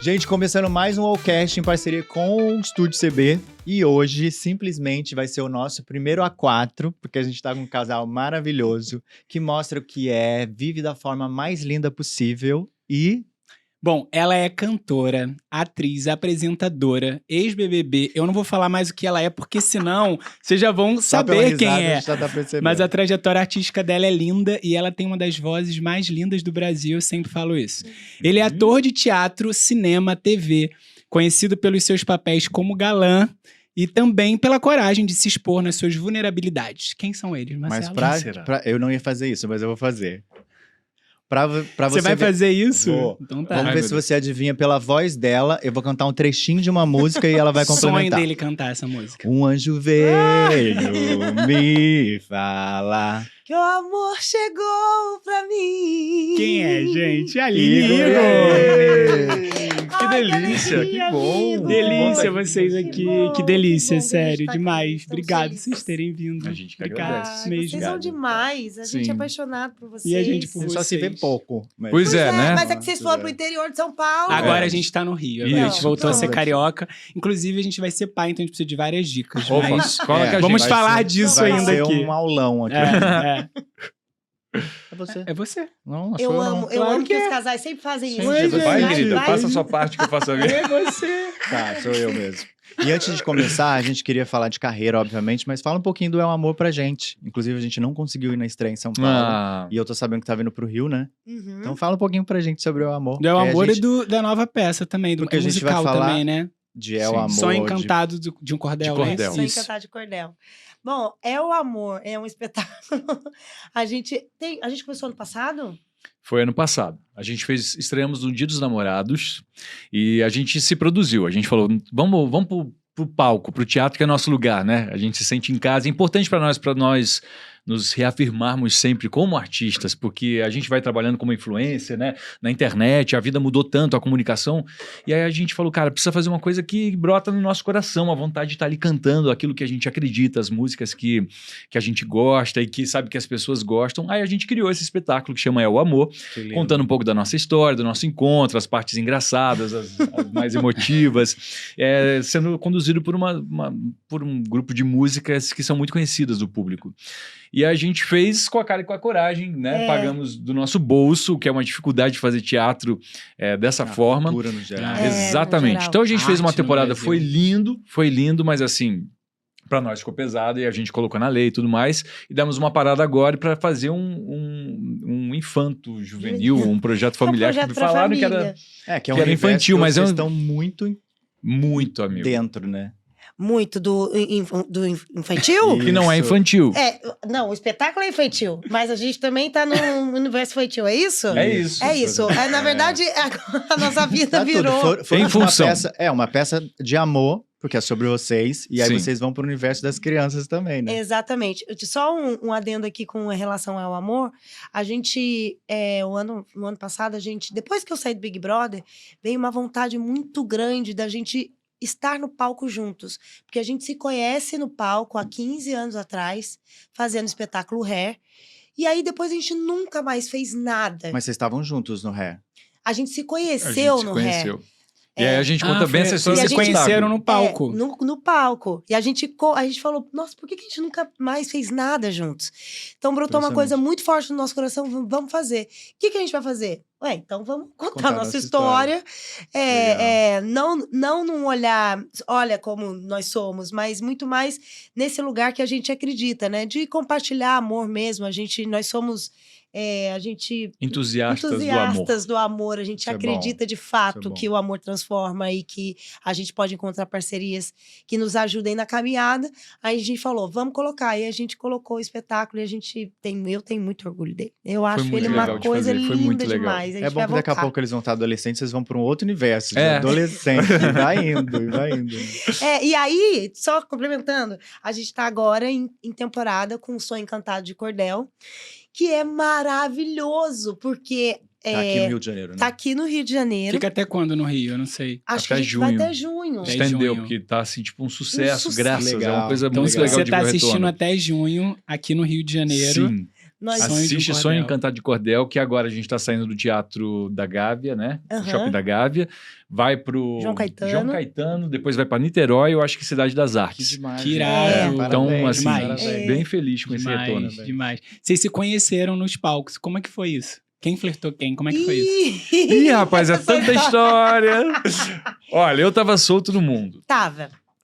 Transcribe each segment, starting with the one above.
Gente, começando mais um Allcast em parceria com o Estúdio CB. E hoje, simplesmente, vai ser o nosso primeiro A4, porque a gente tá com um casal maravilhoso, que mostra o que é, vive da forma mais linda possível e... Bom, ela é cantora, atriz, apresentadora, ex-BBB. Eu não vou falar mais o que ela é, porque senão vocês já vão saber quem é. Já dá pra perceber. Mas a trajetória artística dela é linda e ela tem uma das vozes mais lindas do Brasil, eu sempre falo isso. Ele é ator de teatro, cinema, TV, conhecido pelos seus papéis como galã e também pela coragem de se expor nas suas vulnerabilidades. Quem são eles, Marcelo? Mas eu não ia fazer isso, mas eu vou fazer. Você vai fazer isso? Vou. Então tá. Vamos ver se você adivinha pela voz dela. Eu vou cantar um trechinho de uma música e ela vai complementar. Sonho dele cantar essa música. Um anjo veio me falar que o amor chegou pra mim. Quem é, gente? Aline Igor. Que delícia, alegria, que bom. amigo. Delícia vocês aqui, que delícia, que bom sério, que a gente tá demais. aqui, Obrigado estamos por vocês terem vindo. A gente que Obrigado agradece. Ai, mesmo. vocês são demais. A gente Sim. é apaixonado por vocês. E a gente por A gente só se vê vocês. pouco. Mas... Pois é, né? Mas é que vocês foram pro interior de São Paulo. Agora É. a gente tá no Rio, Isso. agora a gente voltou a ser Pronto. carioca. Inclusive, a gente vai ser pai, então a gente precisa de várias dicas. Opa, Mas cola É, com a vamos gente. falar disso vai ainda ser aqui. um aulão aqui. É você. É você. Não, Eu não. amo Claro que que os é. casais sempre fazem Sim, isso. gente. Vai, querida, vai. faça a sua parte que eu faço a minha. É você. Tá, sou eu mesmo. E antes de começar, a gente queria falar de carreira, obviamente, mas fala um pouquinho do El Amor pra gente. Inclusive, a gente não conseguiu ir na estreia em São Paulo. Ah, E eu tô sabendo que tá vindo pro Rio, né? Uhum. Então fala um pouquinho pra gente sobre o El Amor. Do El que a Amor gente- e da nova peça também, do Porque a gente vai musical falar também, né? De El Sim. Amor. Sonho de- Encantado de um Cordel. De Cordel. Né? Sonho Isso. Encantado de Cordel. Bom, É o Amor é um espetáculo. A gente começou ano passado? foi ano passado. A gente estreamos no Dia dos Namorados e a gente se produziu. A gente falou, vamos pro palco, pro teatro, que é nosso lugar, né? A gente se sente em casa. É importante para nós nos reafirmarmos sempre como artistas, porque a gente vai trabalhando como influencer, né? Na internet, a vida mudou tanto, a comunicação. E aí a gente falou, cara, precisa fazer uma coisa que brota no nosso coração, a vontade de estar ali cantando aquilo que a gente acredita, as músicas que a gente gosta e que sabe que as pessoas gostam. Aí a gente criou esse espetáculo que chama É o Amor, Que lindo. contando um pouco da nossa história, do nosso encontro, as partes engraçadas, as mais emotivas, sendo conduzido por um grupo de músicas que são muito conhecidas do público. E a gente fez com a cara e com a coragem, né? É. Pagamos do nosso bolso, que é uma dificuldade de fazer teatro dessa A forma. cultura no geral. É. Exatamente. no geral. Então a gente fez uma Arte no temporada, Brasil. foi lindo, mas assim, pra nós ficou pesado e a gente colocou na lei e tudo mais. E demos uma parada agora pra fazer um infanto juvenil, um projeto familiar. É um projeto que pra falaram que família. era Que é um que era universo infantil, que mas vocês é um- estão muito muito, amigo. dentro, né? Muito do infantil? Que não é Isso. infantil. Não, o espetáculo é infantil, mas a gente também tá no universo infantil, é isso? É isso. É isso. Na verdade, a nossa vida Tá tudo. virou... Foi Em uma função. uma peça de amor, porque é sobre vocês, e aí Sim. vocês vão pro universo das crianças também, né? Exatamente. Só um adendo aqui com relação ao amor. A gente, no ano passado, depois que eu saí do Big Brother, veio uma vontade muito grande da gente estar no palco juntos. Porque a gente se conhece no palco há 15 anos atrás, fazendo o espetáculo Hair. E aí, depois, a gente nunca mais fez nada. Mas vocês estavam juntos no Ré. A gente se A conheceu gente se no conheceu. Hair. E aí a gente conta bem essa história e a do Vocês se gente- conheceram espetáculo. no palco. No palco. E a gente falou, nossa, por que a gente nunca mais fez nada juntos? Então brotou uma Impressionante. coisa muito forte no nosso coração, vamos fazer. O que a gente vai fazer? Então vamos contar Contar a nossa nossa história. Legal. Não num olhar, olha como nós somos, mas muito mais nesse lugar que a gente acredita, né? De compartilhar amor mesmo. Nós somos... Entusiastas do amor. entusiastas do amor. A gente Isso é acredita de Isso fato é bom. que o amor transforma e que a gente pode encontrar parcerias que nos ajudem na caminhada. Aí a gente falou, vamos colocar. E a gente colocou o espetáculo e eu tenho muito orgulho dele. Eu acho muito ele legal uma de coisa fazer, foi muito linda legal. demais. A gente É bom vai que daqui a voltar. pouco eles vão estar adolescentes, vocês vão para um outro universo, de É. adolescente. E vai indo, e vai indo. E aí, só complementando, a gente tá agora em temporada com o Sonho Encantado de Cordel, que é maravilhoso, porque Tá aqui no Rio de Janeiro, né? tá aqui no Rio de Janeiro. Fica até quando no Rio? Eu não sei. Acho que até a gente vai junho. até junho. Até Estendeu, junho. porque tá assim, tipo um sucesso, sucesso. graças. É Legal. uma coisa Então, muito se legal você de tá ver o assistindo retorno. até junho, aqui no Rio de Janeiro, Sim. Nós... Sonho de um Assiste Cordel. Sonho Encantado de Cordel, que agora a gente tá saindo do Teatro da Gávea, né? Aham. Shopping da Gávea. Vai pro João Caetano. depois vai pra Niterói, eu acho que Cidade das Que Artes. demais. Que irado. gente. Então, Parabéns, assim, demais. bem feliz com esse retorno. Demais, demais. Vocês se conheceram nos palcos. Como é que foi isso? Quem flertou quem? Como é que foi isso? Ih, rapaz, é tanta história. Olha, eu tava solto no mundo.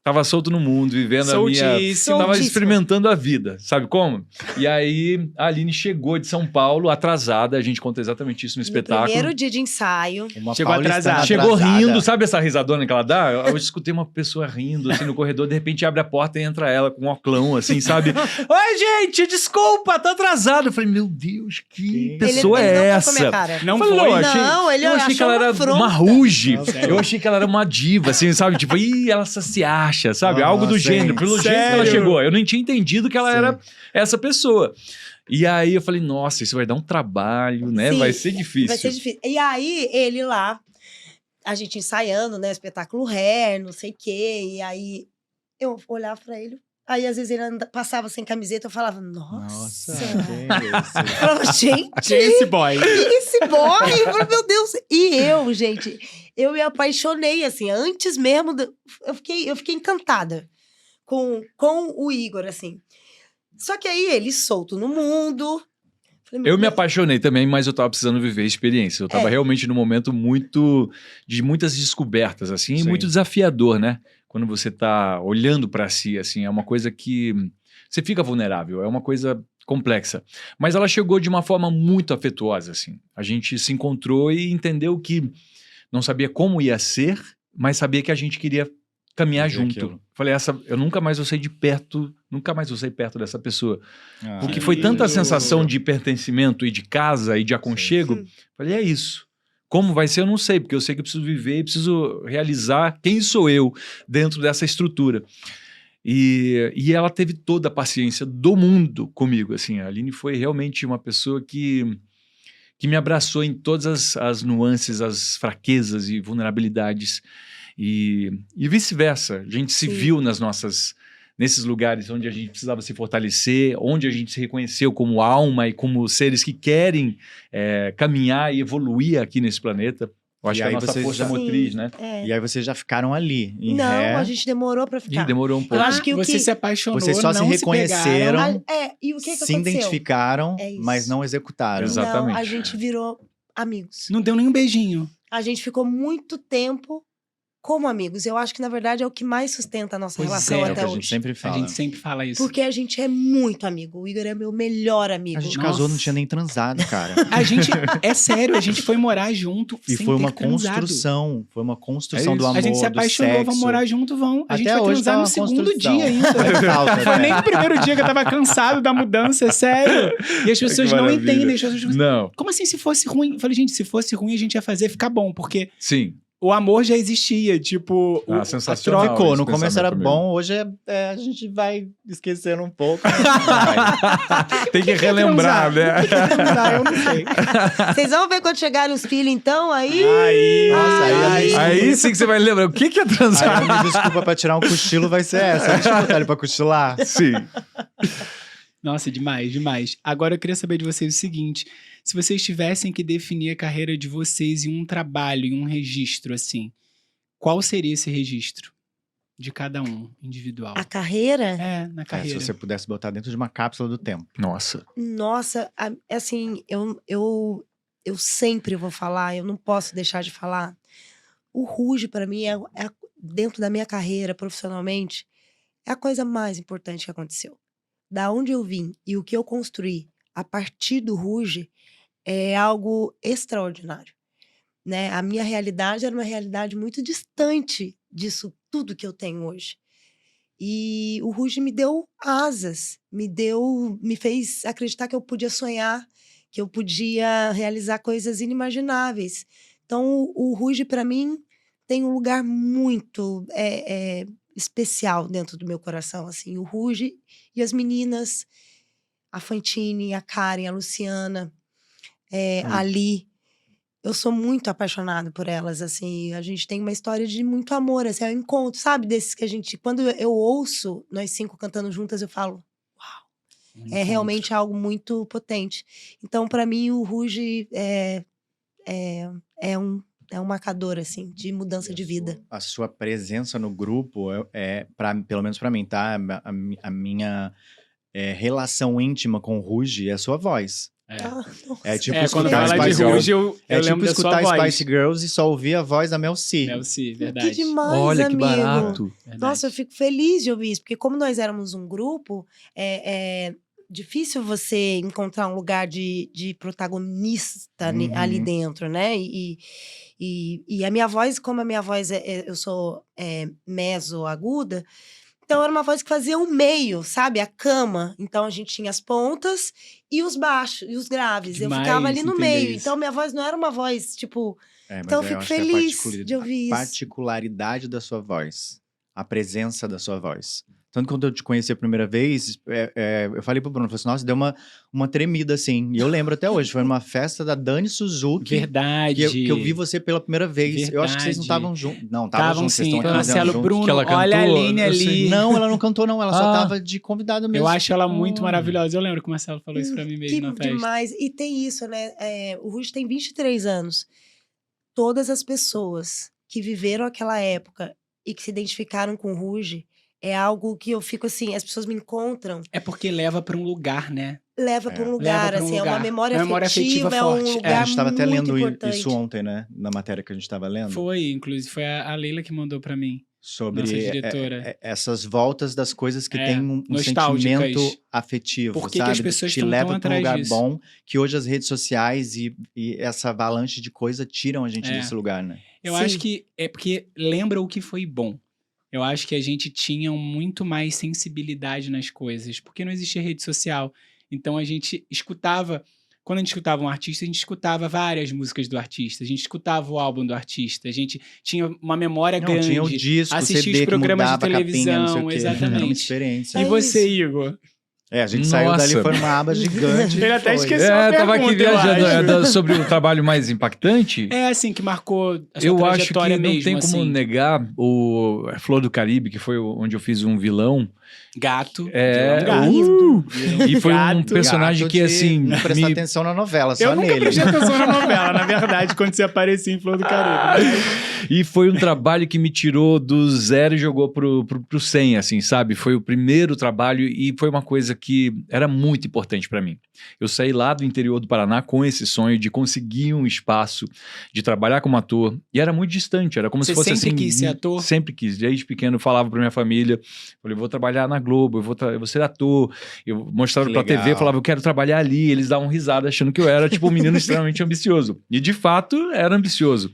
Tava solto no mundo, vivendo a minha... Soltíssimo. Tava Soltíssimo. experimentando a vida, sabe como? E aí, a Aline chegou de São Paulo, atrasada, a gente conta exatamente isso no No espetáculo. primeiro dia de ensaio. Uma Chegou paulistana atrasada. Chegou atrasada. rindo, sabe essa risadona que ela dá? Eu escutei uma pessoa rindo, assim, no corredor, de repente abre a porta e entra ela com um oclão, assim, sabe? Oi, gente, desculpa, tô atrasado. Eu falei, meu Deus, que Ele- pessoa ele é não foi com a minha essa? cara. Não Eu falei, foi? eu achei, Não, ele eu achei que ela achou era uma afronta. uma ruge. Nossa. Eu achei que ela era uma diva, assim, sabe? Tipo, ih, ela só se acha, sabe? Aham, Algo do sim. gênero, pelo jeito que ela Sério? chegou. Eu nem tinha entendido que ela Sim. era essa pessoa. E aí eu falei, nossa, isso vai dar um trabalho, né? Sim, Vai ser difícil. Vai ser difícil. E aí, ele lá, a gente ensaiando, né? Espetáculo Hair, não sei o quê. E aí, eu olhava pra ele. Aí, às vezes, ele passava sem camiseta. Eu falava, Nossa, nossa. que isso. Eu falava, gente, Quem é esse boy? esse boy! Eu falei, meu Deus. E eu, gente, eu me apaixonei, assim, antes mesmo. Eu fiquei encantada com o Igor, assim. Só que aí, ele solto no mundo. Falei, meu Eu me Deus. apaixonei também, mas eu tava precisando viver a experiência. Eu tava É. realmente num momento de muitas descobertas, assim, e Sim. muito desafiador, né? Quando você tá olhando pra si, assim, é uma coisa que você fica vulnerável, é uma coisa complexa. Mas ela chegou de uma forma muito afetuosa, assim. A gente se encontrou e entendeu que não sabia como ia ser, mas sabia que a gente queria caminhar Viver junto. aquilo. Falei, eu nunca mais vou sair de perto, nunca mais vou sair perto dessa pessoa. Ah, Porque Que foi tanta a lindo. sensação de pertencimento e de casa e de aconchego. Sim. Falei, é isso. Como vai ser, eu não sei, porque eu sei que eu preciso viver e preciso realizar quem sou eu dentro dessa estrutura. E ela teve toda a paciência do mundo comigo. Assim, a Aline foi realmente uma pessoa que me abraçou em todas as nuances, as fraquezas e vulnerabilidades. E vice-versa. A gente se Sim. viu nesses lugares onde a gente precisava se fortalecer, onde a gente se reconheceu como alma e como seres que querem caminhar e evoluir aqui nesse planeta. Eu acho E que é a aí nossa vocês força já- motriz, Sim, né? é. E aí vocês já ficaram ali, em Não, ré. a gente demorou pra Ih, ficar. demorou um pouco. acho que o você que- se apaixonou, Vocês só se não reconheceram, pegaram. E o que se aconteceu? identificaram, É isso. mas não executaram. Exato. Exatamente. Não, a gente virou amigos. Não deu nem um beijinho. A gente ficou muito tempo como amigos. Eu acho que, na verdade, é o que mais sustenta a nossa Pois relação é, É o que até a gente hoje. sempre A fala. gente sempre fala isso. Porque a gente é muito amigo. O Igor é meu melhor amigo. A gente Nossa. casou, não tinha nem transado, cara. A gente, é sério, a gente foi morar junto E sem foi ter uma transado. construção. Foi uma construção É do isso. amor, A gente se do apaixonou, sexo. vamos morar junto, vamos. A gente Até vai hoje transar tá no uma segundo construção. dia ainda. Falta, Não foi né? nem no primeiro dia que eu tava cansado da mudança, é sério. E as pessoas Que não maravilha. entendem. As pessoas... Não, Como assim se fosse ruim? Eu falei, gente, se fosse ruim a gente ia fazer ficar bom, porque sim. o amor já existia, tipo... Ah, a sensacional. troca... Ficou, esse no começo era pensamento bom, hoje a gente vai esquecendo um pouco. Tem que relembrar, né? Não, eu não sei. Vocês vão ver quando chegarem os filhos, então, aí... Aí, Nossa, aí a Aí sim que você vai lembrar. O que é Aí transar? a minha desculpa pra tirar um cochilo vai ser essa. Deixa eu botar ele pra cochilar. Sim. Nossa, demais, demais. Agora eu queria saber de vocês o seguinte: se vocês tivessem que definir a carreira de vocês em um trabalho, em um registro, assim, qual seria esse registro de cada um, individual? A carreira, É, na É, se carreira. você pudesse botar dentro de uma cápsula do tempo. Nossa. nossa, assim, eu sempre vou falar, eu não posso deixar de falar. O Ruge, pra mim, dentro da minha carreira, profissionalmente, é a coisa mais importante que aconteceu. Da onde eu vim e o que eu construí a partir do Ruge é algo extraordinário, né? A minha realidade era uma realidade muito distante disso tudo que eu tenho hoje. E o Ruge me deu asas, me fez acreditar que eu podia sonhar, que eu podia realizar coisas inimagináveis. Então, o Ruge, para mim, tem um lugar muito especial dentro do meu coração. Assim, o Ruge e as meninas, a Fantine, a Karen, a Luciana, a Ali. Eu sou muito apaixonada por elas, assim. A gente tem uma história de muito amor, assim. É um encontro, sabe? Desses que a gente... Quando eu ouço nós 5 cantando juntas, eu falo... Uau! é realmente algo muito potente. Então, para mim, o Ruge é um marcador, assim, de mudança de vida. A sua presença no grupo pelo menos pra mim, tá? A minha relação íntima com o Ruge é a sua voz. É tipo quando escutar fala de Spice Ruge, Girls. eu lembro da sua escutar voz. Spice Girls e só ouvir a voz da Mel C. Mel C, Que verdade. demais, Olha que amigo. barato. Verdade. Nossa, eu fico feliz de ouvir isso, porque como nós éramos um grupo, é difícil você encontrar um lugar de protagonista ali dentro, né? E a minha voz, como a minha voz eu sou meso-aguda, então era uma voz que fazia o meio, sabe? A cama. Então a gente tinha as pontas e os baixos, e os graves. Demais eu ficava ali no entender meio. isso. Então minha voz não era uma voz, tipo... Mas Então eu eu fico acho que feliz de ouvir isso. A particularidade da sua voz. A presença da sua voz. Tanto quando eu te conheci a primeira vez, eu falei pro Bruno, eu falei assim, nossa, deu uma tremida, assim. E eu lembro até hoje, foi numa festa da Dani Suzuki. Verdade. Que eu vi você pela primeira vez. Eu acho que vocês não Verdade. estavam juntos. Não, estavam Estavam juntos, vocês sim. estão aqui Marcelo, juntos. Bruno, Que ela olha a cantou, Aline eu sei. ali. Não, ela não cantou, não. Ela só Ah. tava de convidada mesmo. Eu acho ela muito Oh. maravilhosa. Eu lembro que o Marcelo falou isso pra mim mesmo Que na festa. demais. E tem isso, né? O Ruge tem 23 anos. Todas as pessoas que viveram aquela época e que se identificaram com o Ruge, é algo que eu fico assim, as pessoas me encontram, É porque leva pra um lugar, né? leva para um Leva lugar, pra um assim, é lugar. uma memória Uma memória afetiva, afetiva é um forte. lugar A gente tava até muito lendo importante. isso ontem, né? Na matéria que a gente tava lendo. Foi, inclusive, foi a Leila que mandou pra mim. Sobre Nossa diretora. essas voltas das coisas que têm um nostálgicas. sentimento afetivo, Por que sabe? as pessoas te estão leva tão para um atrás lugar disso? bom, que hoje as redes sociais e essa avalanche de coisa tiram a gente É. desse lugar, né? Eu Sim. acho que é porque lembra o que foi bom. Eu acho que a gente tinha muito mais sensibilidade nas coisas, porque não existia rede social. Então a gente escutava, quando a gente escutava um artista, a gente escutava várias músicas do artista, a gente escutava o álbum do artista, a gente tinha uma memória Não, grande. tinha o disco, o assistir CD os programas que de mudava a capinha, não sei o televisão, quê. exatamente. Era uma experiência. E É você, isso. Igor? A gente saiu dali, Nossa. foi uma aba gigante. Ele até foi. esqueceu. Essa Tava aqui pergunta, eu viajando acho. sobre o trabalho mais impactante. É assim que marcou a sua Eu acho que trajetória não mesmo, tem como assim. negar o Flor do Caribe, que foi onde eu fiz um vilão. Gato. É, Gato. E foi um Gato. personagem Gato que, de assim, não prestar me- atenção na novela, só Eu nunca nele. prestei atenção na novela, na verdade, quando você aparecia em Flor do Caribe. E foi um trabalho que me tirou do 0 e jogou pro 100, assim, sabe? Foi o primeiro trabalho e foi uma coisa que era muito importante pra mim. Eu saí lá do interior do Paraná com esse sonho de conseguir um espaço, de trabalhar como ator. E era muito distante, era como Você se fosse sempre assim... quis ser ator? Sempre quis. Desde pequeno eu falava pra minha família, falei, vou trabalhar na Globo, eu vou ser ator. Eu mostrava Que pra legal. TV, falava, eu quero trabalhar ali. Eles davam risada achando que eu era, tipo, um menino extremamente ambicioso. E, de fato, era ambicioso.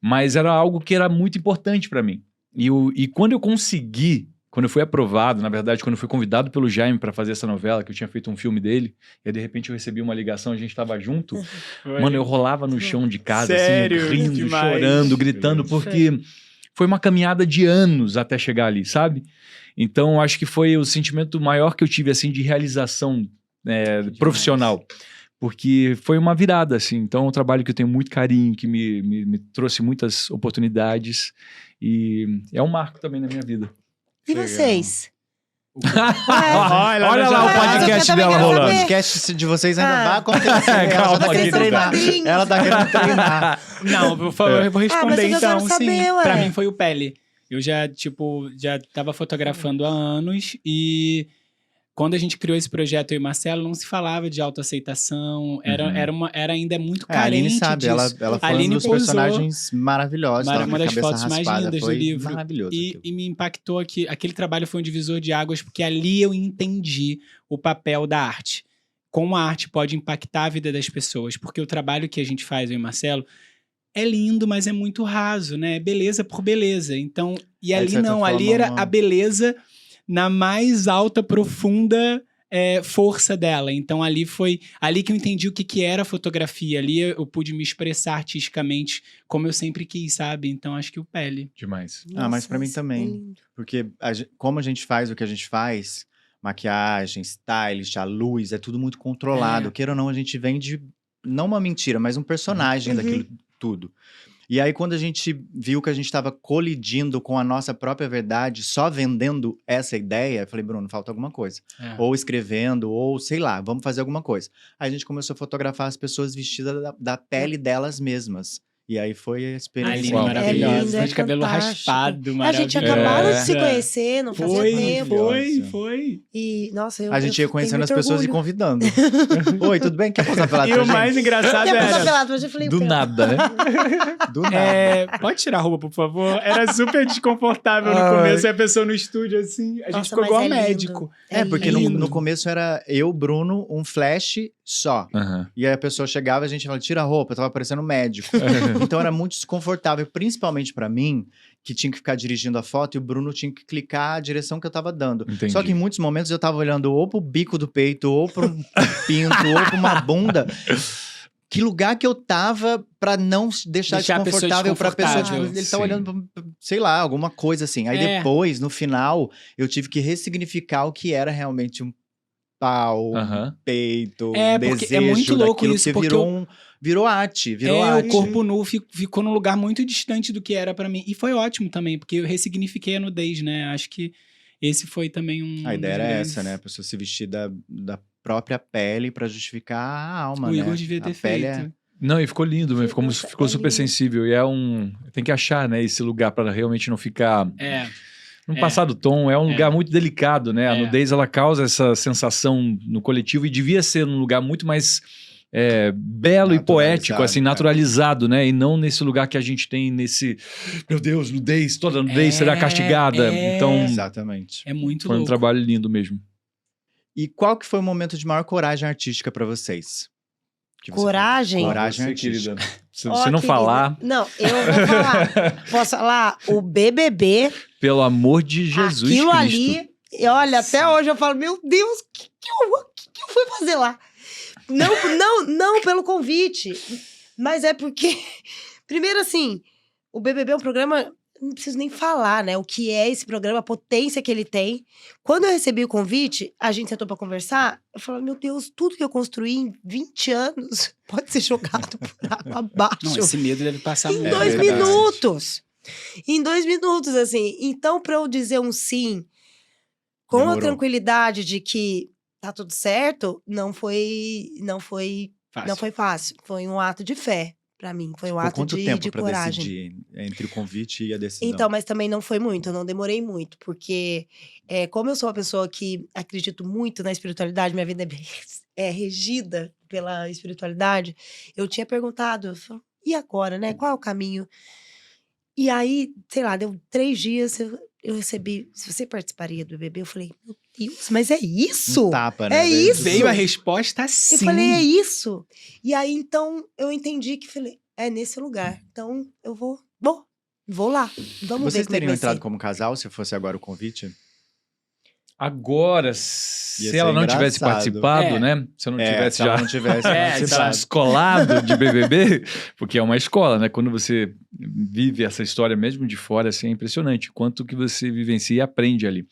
Mas era algo que era muito importante pra mim. E quando eu consegui, quando eu fui aprovado, na verdade, quando eu fui convidado pelo Jaime pra fazer essa novela, que eu tinha feito um filme dele, e aí, de repente eu recebi uma ligação, a gente tava junto, mano, eu rolava no chão de casa, Sério? assim, rindo, Demais. chorando, gritando, porque foi uma caminhada de anos até chegar ali, sabe? Então, eu acho que foi o sentimento maior que eu tive, assim, de realização profissional. Porque foi uma virada, assim. Então, é um trabalho que eu tenho muito carinho, que me trouxe muitas oportunidades. E é um marco também na minha vida. E vocês? Olha lá o podcast eu também dela quero rolando. O saber. podcast de vocês ainda Ah. vai acontecer. Ela Calma, tá querendo querida. treinar. Quadrinhos. Ela tá querendo treinar. Não, eu vou responder mas eu então, quero sim. saber, ué. Pra mim foi o Pele. Eu já tava fotografando há anos e quando a gente criou esse projeto, eu e Marcelo, não se falava de autoaceitação, era ainda muito A carente Aline sabe, disso. ela A foi um Aline dos pousou. personagens maravilhosos. Uma tava com a das cabeça fotos mais raspada, lindas do foi livro. Maravilhoso. aquilo. E me impactou aqui. Aquele trabalho foi um divisor de águas, porque ali eu entendi o papel da arte. Como a arte pode impactar a vida das pessoas. Porque o trabalho que a gente faz, eu e Marcelo, é lindo, mas é muito raso, né? É beleza por beleza. Então, e Aí, de ali certa não, ali forma, era a beleza na mais alta, profunda força dela. Então, ali foi ali que eu entendi o que era fotografia. Ali eu pude me expressar artisticamente como eu sempre quis, sabe? Então, acho que o Pele. Demais. Mas pra mim Nossa, também. é lindo. Porque como a gente faz o que a gente faz, maquiagem, stylist, a luz, é tudo muito controlado. É. Queira ou não, a gente vende, não uma mentira, mas um personagem daquilo tudo. E aí, quando a gente viu que a gente estava colidindo com a nossa própria verdade, só vendendo essa ideia, eu falei, Bruno, falta alguma coisa. Ou escrevendo, ou sei lá, vamos fazer alguma coisa. Aí a gente começou a fotografar as pessoas vestidas da pele delas mesmas. E aí foi a experiência. Aline, maravilhosa. lindo, De cabelo fantástico. raspado, A maravilhoso. gente acabou de se conhecer, não fazia Foi, tempo. foi. E, nossa, eu A gente ia conhecendo as tenho muito pessoas e orgulho. convidando. Oi, tudo bem? Quer posar pelado E pra o gente? mais engraçado Eu ia posar era... pelado, mas eu falei, Do pelo- nada, né? Do nada. Pode tirar a roupa, por favor? Era super desconfortável no começo, e a pessoa no estúdio assim, a gente Nossa, ficou mas igual é lindo. médico. Porque no, lindo. no começo era eu, Bruno, um flash só. Aham. E aí a pessoa chegava e a gente falava, tira a roupa, eu tava parecendo um médico. Então era muito desconfortável, principalmente pra mim, que tinha que ficar dirigindo a foto e o Bruno tinha que clicar a direção que eu tava dando. Entendi. Só que em muitos momentos eu tava olhando ou pro bico do peito, ou pro pinto, ou pra uma bunda. Que lugar que eu tava pra não deixar Deixar a pessoa desconfortável pra pessoa, tipo, desconfortável. ele tá Sim. olhando pra, sei lá, alguma coisa assim. Aí É. depois, no final, eu tive que ressignificar o que era realmente um pau, Aham. peito, É, porque desejo é muito louco daquilo, isso, porque porque virou arte, virou O arte. corpo nu ficou num lugar muito distante do que era pra mim. E foi ótimo também, porque eu ressignifiquei a nudez, né? Acho que esse foi também um. A ideia dos era grandes- essa, né? A pessoa se vestir da própria pele pra justificar a alma, O né? Igor devia ter a pele feito. Não, e ficou lindo, mesmo, ficou super lindo. sensível. E tem que achar, né, esse lugar para realmente não ficar... Não É. passar do tom, é um lugar muito delicado, né? A É. nudez, ela causa essa sensação no coletivo e devia ser um lugar muito mais belo e poético, assim, naturalizado, né? E não nesse lugar que a gente tem nesse... Meu Deus, nudez, toda nudez será castigada. Então, Exatamente. É muito foi um louco. trabalho lindo mesmo. E qual que foi o momento de maior coragem artística pra vocês? Que você- Coragem? Coragem Você, artística. querida. Se Ó, você não querida. falar, Não, eu vou falar. Posso falar? O BBB, pelo amor de Jesus aquilo Cristo. ali... E olha, até hoje eu falo, meu Deus, o que eu fui fazer lá? Não pelo convite, mas é porque... Primeiro, assim, o BBB é um programa... Não preciso nem falar, né? O que é esse programa, a potência que ele tem. Quando eu recebi o convite, a gente sentou pra conversar. Eu falei, meu Deus, tudo que eu construí em 20 anos pode ser jogado por água abaixo. Não, esse medo deve passar Em muito. 2 verdade. minutos. Em 2 minutos, assim. Então, pra eu dizer um sim com Demorou. a tranquilidade de que tá tudo certo, não foi fácil. Foi um ato de fé pra mim. Foi um Por ato quanto de tempo pra coragem. decidir entre o convite e a decisão? Então, mas também não foi muito, eu não demorei muito, porque como eu sou uma pessoa que acredito muito na espiritualidade, minha vida é regida pela espiritualidade, eu tinha perguntado, eu falei, e agora, né? Qual é o caminho? E aí, sei lá, deu 3 dias, eu recebi, se você participaria do BBB, eu falei, meu Deus, mas é isso? Um tapa, né? É isso! Veio a resposta sim. Eu falei, é isso? E aí, então, eu entendi que falei, é nesse lugar. Então, eu vou lá. Vamos ver Vocês como é que teriam vai entrado ser. como casal se fosse agora o convite? Agora, Ia se ser ela não tivesse engraçado. participado, É. né? Se eu não tivesse se ela já não tivesse É, participado. descolado de BBB, porque é uma escola, né? Quando você vive essa história mesmo de fora, assim, é impressionante quanto que você vivencia e aprende ali.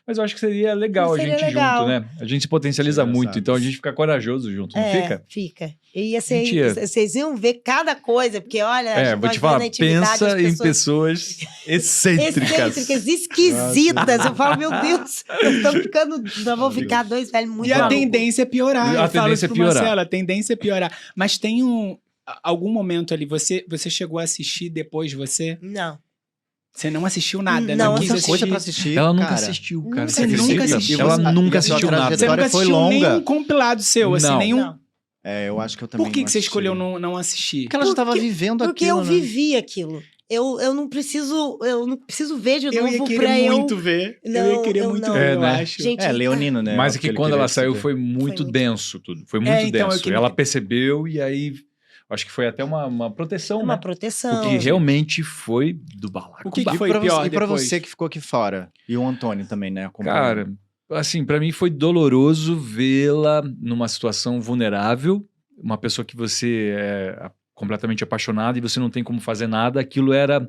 Mas eu acho que seria legal a Seria gente legal. junto, né? A gente se potencializa Engraçado. muito, então a gente fica corajoso junto, não fica? Fica. E ia ser, Mentira. vocês iam ver cada coisa, porque olha, a gente Vou te vai falar, ver na intimidade pensa as em pessoas excêntricas. esquisitas. Eu falo, meu Deus, nós vamos ficar 2 velhos muito E a malucos. tendência é piorar. A Eu falo tendência isso é pro piorar. Marcelo, a tendência é piorar. Mas tem algum momento ali, você chegou a assistir depois de você? Não. Você não assistiu nada, Não, não quis Muita coisa assistir. pra assistir, Ela nunca cara. assistiu, cara. Nunca Você assistiu. acredita? Nunca assistiu. Ela E a nunca sua assistiu nada. Você trajetória nunca foi assistiu longa. nenhum compilado seu, assim, Não. nenhum... Não. Eu acho que eu também Por que não você assisti. escolheu não assistir? Porque ela já tava vivendo Porque aquilo, eu né? vivi aquilo. Eu não preciso ver de Eu novo ia pra querer muito ver. eu ia Não, querer eu muito não. ver, eu né? acho. Gente, É, leonino, né? Mas é Óbvio que ele quando queria ela saiu saber. foi muito muito. denso tudo. Foi muito então, eu denso. queria- Ela percebeu e aí acho que foi até uma proteção, uma né? proteção. Porque realmente foi do balaco. O que E foi pra pior você, e pra depois? você que ficou aqui fora? E o Antônio também, né? acompanhando. Cara, assim, pra mim foi doloroso vê-la numa situação vulnerável, uma pessoa que você é completamente apaixonado e você não tem como fazer nada. Aquilo era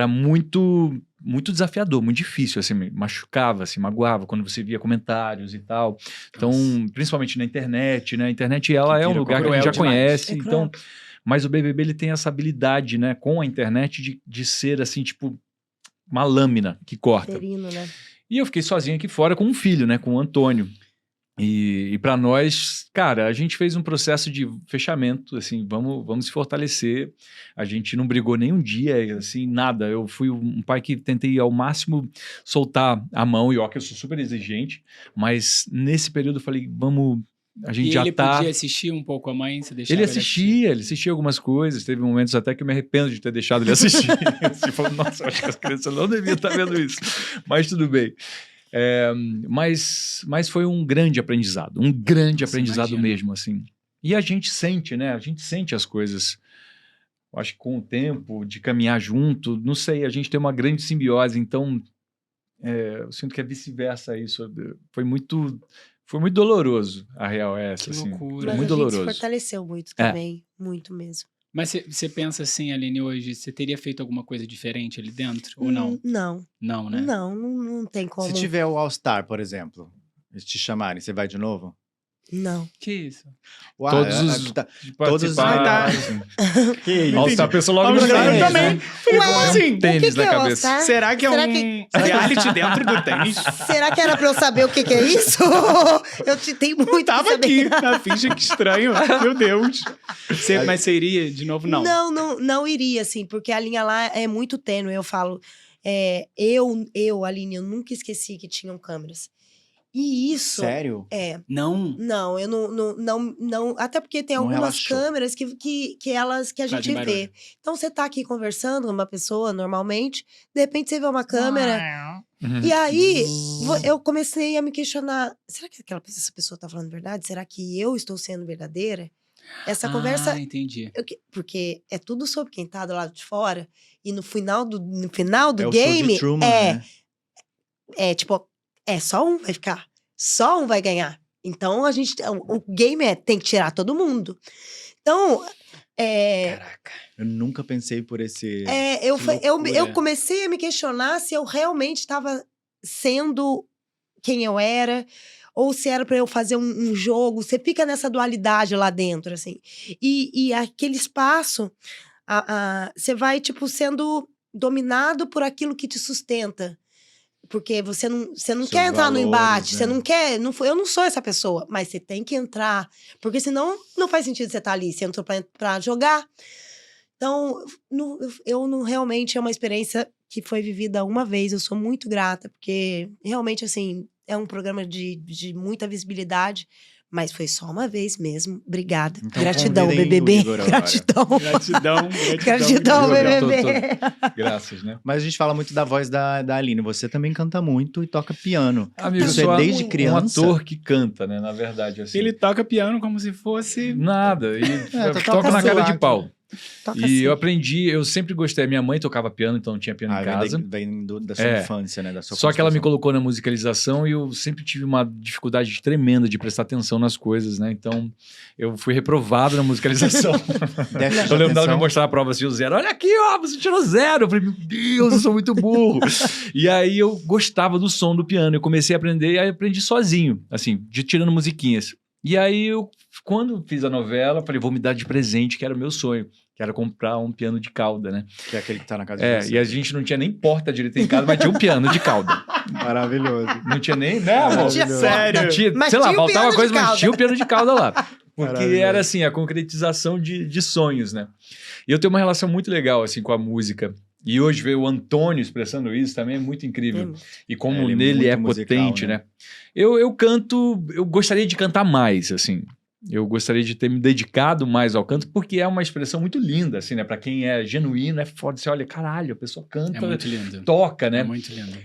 muito muito desafiador, muito difícil, assim, me machucava, assim, magoava quando você via comentários e tal. Então, principalmente na internet, né? A internet, ela Que é um vira lugar que a gente cruel já demais. conhece, É então... cruel. Mas o BBB, ele tem essa habilidade, né, com a internet, de ser, assim, tipo, uma lâmina que corta. Ferino, né? E eu fiquei sozinho aqui fora com um filho, né, com o Antônio. E para nós, cara, a gente fez um processo de fechamento, assim, vamos se fortalecer. A gente não brigou nem um dia, assim, nada. Eu fui um pai que tentei ao máximo soltar a mão, e ó, que eu sou super exigente, mas nesse período eu falei, vamos, a gente E já ele tá... podia assistir um pouco a mãe? Você deixava Ele assistir? assistia algumas coisas, teve momentos até que eu me arrependo de ter deixado ele assistir. Assim, falando, nossa, eu acho que as crianças não deviam estar vendo isso, mas tudo bem. Mas foi um grande aprendizado Imagina. mesmo, assim. E a gente sente, né? A gente sente as coisas. Eu acho que com o tempo, de caminhar junto, não sei, a gente tem uma grande simbiose, então eu sinto que é vice-versa isso. Foi muito doloroso, a real é essa, Que assim. loucura. Mas Muito a gente doloroso. se fortaleceu muito também. Muito mesmo. Mas você pensa assim, Aline, hoje, você teria feito alguma coisa diferente ali dentro? Ou não? Não. Não, né? Não tem como. Se tiver o All Star, por exemplo, eles te chamarem, você vai de novo? Não. Que isso? Uau, Todos os... todos Todos os- assim. Que isso? All Star, pensou logo All no Star tênis, também. né? Falei, Ué, como assim? Um tênis o que na é o cabeça. All-Star? Será que é Será um reality dentro do tênis? Será que era pra eu saber o que é isso? Tenho muito que Tava saber. aqui na ficha, que estranho. Meu Deus. Mas você iria de novo? Não. Não iria, assim, porque a linha lá é muito tênue. Eu falo, Aline, eu nunca esqueci que tinham câmeras. E isso... Sério? Não? Não, eu não. Até porque tem Não algumas relaxou. câmeras que a gente Fazem vê. barulho. Então você tá aqui conversando com uma pessoa normalmente, de repente você vê uma câmera. Uhum. E aí eu comecei a me questionar: será que essa pessoa tá falando verdade? Será que eu estou sendo verdadeira? Essa conversa. Entendi. Porque é tudo sobre quem tá do lado de fora. E no final do É o show game. de Truman, né? Tipo, só um vai ficar. Só um vai ganhar. Então, o game tem que tirar todo mundo. Então, Caraca. Eu nunca pensei por esse... eu loucura. comecei a me questionar se eu realmente estava sendo quem eu era, ou se era para eu fazer um jogo. Você fica nessa dualidade lá dentro, assim. E aquele espaço, você vai, tipo, sendo dominado por aquilo que te sustenta. Porque você não Seus quer entrar no valores, embate, né? você não quer... eu não sou essa pessoa, mas você tem que entrar. Porque senão não faz sentido você estar ali, você entrou pra jogar. Então, eu não realmente é uma experiência que foi vivida uma vez, eu sou muito grata, porque realmente, assim, é um programa de muita visibilidade, mas foi só uma vez mesmo. Obrigada. Então, Gratidão, convidem o BBB. Igor agora. Gratidão. Gratidão, Igor. BBB. Graças, né? Mas a gente fala muito da voz da Aline. Você também canta muito e toca piano. Amigo, Isso eu sou é desde um criança? ator que canta, né? Na verdade, assim. Ele toca piano como se fosse... Nada. E tá toca na cara de zoado. pau. Toca E assim. eu aprendi, eu sempre gostei. Minha mãe tocava piano, então não tinha piano em casa. Vem da sua É. infância, né? Da sua Só que ela me construção. colocou na musicalização e eu sempre tive uma dificuldade tremenda de prestar atenção nas coisas, né? Então, eu fui reprovado na musicalização. Déficit de Eu lembro dela me atenção. mostrar a prova assim, o zero. Olha aqui, ó, você tirou zero. Eu falei, meu Deus, eu sou muito burro. E aí eu gostava do som do piano. Eu comecei a aprender e aí aprendi sozinho, assim, tirando musiquinhas. E aí eu, quando fiz a novela, falei, vou me dar de presente, que era o meu sonho. Que era comprar um piano de cauda, né? Que é aquele que tá na casa de você. E a gente não tinha nem porta direito em casa, mas tinha um piano de cauda. Maravilhoso. Não tinha nem, né, amor? Tinha Sério? Não tinha, Mas sei lá, tinha o faltava piano de coisa, mas cauda. tinha o piano de cauda lá. Porque Maravilhoso. era assim, a concretização de sonhos, né? E eu tenho uma relação muito legal, assim, com a música. E hoje ver o Antônio expressando isso também é muito incrível. E como Ele é nele muito é musical, potente, né? né? Eu canto, eu gostaria de cantar mais, assim. Eu gostaria de ter me dedicado mais ao canto, porque é uma expressão muito linda, assim, né? Pra quem é genuíno, é foda. Você olha, caralho, a pessoa canta, É muito lindo. toca, né? É muito lindo.